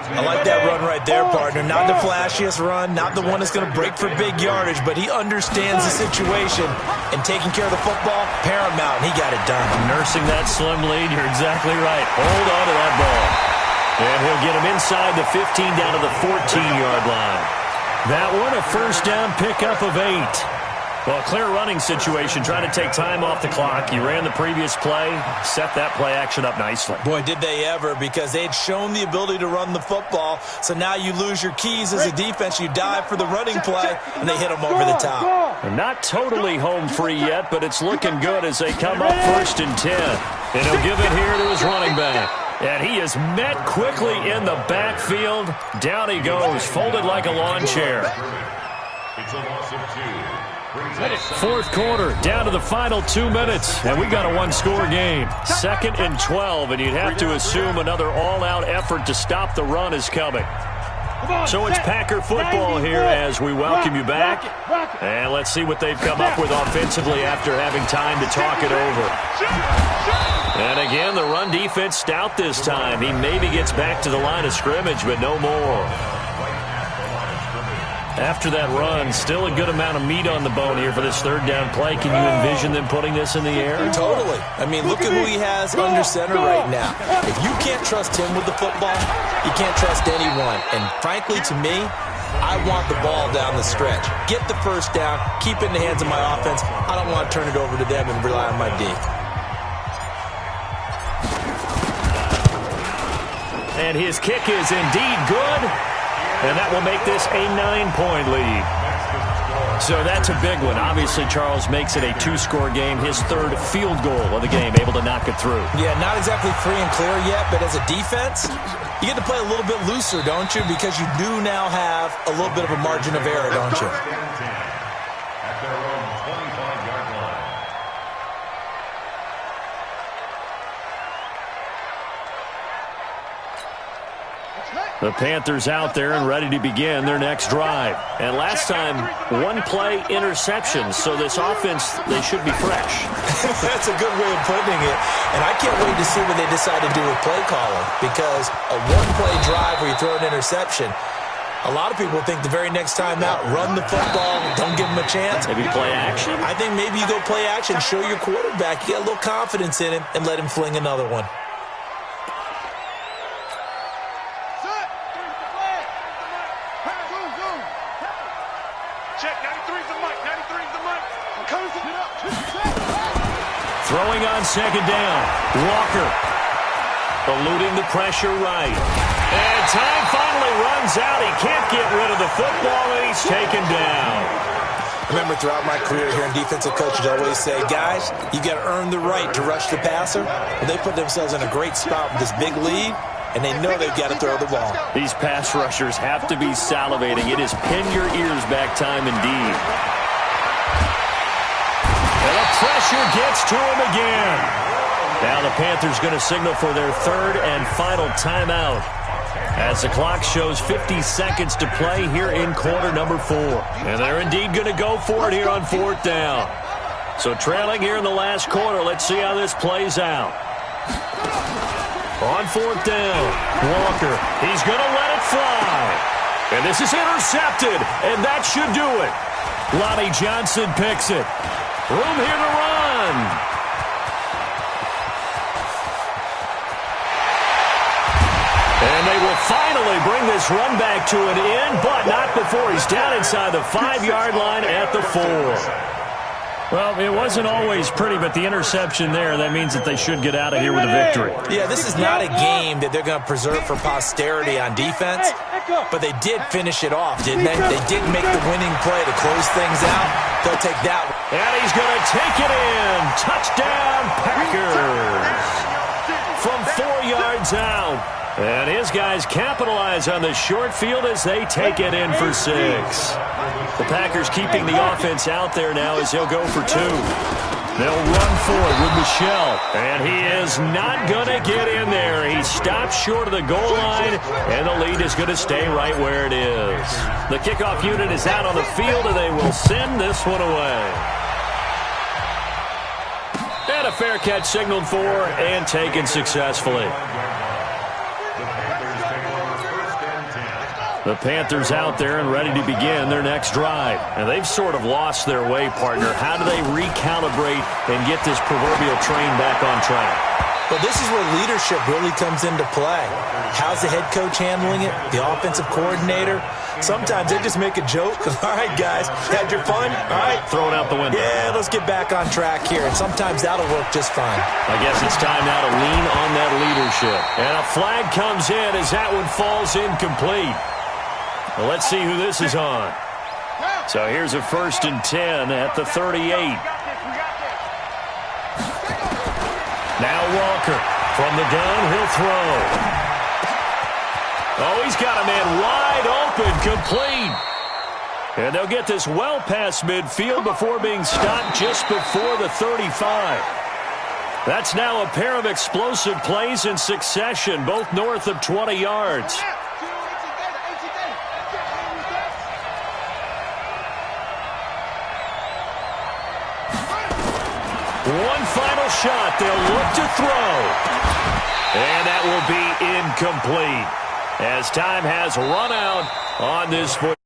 I like that run right there, partner. Not the flashiest run, not the one that's going to break for big yardage, but he understands the situation, and taking care of the football, paramount, and he got it done. Nursing that slim lead, you're exactly right. Hold on to that ball. And he'll get him inside the 15 down to the 14-yard line. That one, a first down pickup of 8. Well, clear running situation, trying to take time off the clock. He ran the previous play, set that play action up nicely. Boy, did they ever, because they had shown the ability to run the football. So now you lose your keys as a defense. You dive for the running play, and they hit them over the top. And not totally home free yet, but it's looking good as they come up 1st and 10. And he'll give it here to his running back. And he is met quickly in the backfield. Down he goes, folded like a lawn chair. It's a loss of 2. Fourth quarter, down to the final 2 minutes, and we got a one-score game. 2nd and 12, and you'd have to assume another all-out effort to stop the run is coming. So it's Packer football here as we welcome you back. And let's see what they've come up with offensively after having time to talk it over. And again, the run defense stout this time. He maybe gets back to the line of scrimmage, but no more. After that run, still a good amount of meat on the bone here for this third down play. Can you envision them putting this in the air? Totally. I mean, look at who he has under center right now. If you can't trust him with the football, you can't trust anyone. And frankly, to me, I want the ball down the stretch. Get the first down, keep it in the hands of my offense. I don't want to turn it over to them and rely on my D. And his kick is indeed good. And that will make this a 9-point lead. So that's a big one. Obviously, Charles makes it a 2-score game. His 3rd field goal of the game, able to knock it through. Yeah, not exactly free and clear yet, but as a defense, you get to play a little bit looser, don't you? Because you do now have a little bit of a margin of error, don't you? At their own 25-yard line. The Panthers out there and ready to begin their next drive. And last time, 1-play interception. So this offense, they should be fresh. That's a good way of putting it. And I can't wait to see what they decide to do with play calling. Because a 1-play drive where you throw an interception, a lot of people think the very next time out, run the football, don't give them a chance. Maybe play action? I think maybe you go play action, show your quarterback, you get a little confidence in him, and let him fling another one. Throwing on second down. Walker eluding the pressure right. And time finally runs out. He can't get rid of the football, and he's taken down. I remember throughout my career here in defensive coaches always say, guys, you got to earn the right to rush the passer. And they put themselves in a great spot with this big lead, and they know they've got to throw the ball. These pass rushers have to be salivating. It is pin your ears back time indeed. And the pressure gets to him again. Now the Panthers going to signal for their 3rd and final timeout as the clock shows 50 seconds to play here in quarter number 4. And they're indeed going to go for it here on 4th down. So trailing here in the last quarter, let's see how this plays out. On 4th down, Walker, he's going to let it fly. And this is intercepted, and that should do it. Lonnie Johnson picks it. Room here to run. And they will finally bring this run back to an end, but not before he's down inside the 5-yard line at the 4. Well, it wasn't always pretty, but the interception there, that means that they should get out of here with a victory. Yeah, this is not a game that they're going to preserve for posterity on defense, but they did finish it off, didn't they? They did make the winning play to close things out. They'll take that one. And he's going to take it in. Touchdown, Packers. From 4 yards out. And his guys capitalize on the short field as they take it in for 6. The Packers keeping the offense out there now as he'll go for 2. They'll run for it with Michel, and he is not going to get in there. He stops short of the goal line, and the lead is going to stay right where it is. The kickoff unit is out on the field, and they will send this one away. And a fair catch signaled for and taken successfully. The Panthers out there and ready to begin their next drive. And they've sort of lost their way, partner. How do they recalibrate and get this proverbial train back on track? Well, this is where leadership really comes into play. How's the head coach handling it? The offensive coordinator? Sometimes they just make a joke. All right, guys, had your fun? All right. Throw it out the window. Yeah, let's get back on track here. And sometimes that'll work just fine. I guess it's time now to lean on that leadership. And a flag comes in as that one falls incomplete. Well, let's see who this is on. So here's a 1st and 10 at the 38. Now Walker from the gun, he'll throw. Oh, he's got a man wide open, complete. And they'll get this well past midfield before being stopped just before the 35. That's now a pair of explosive plays in succession, both north of 20 yards. One final shot. They'll look to throw. And that will be incomplete as time has run out on this foot.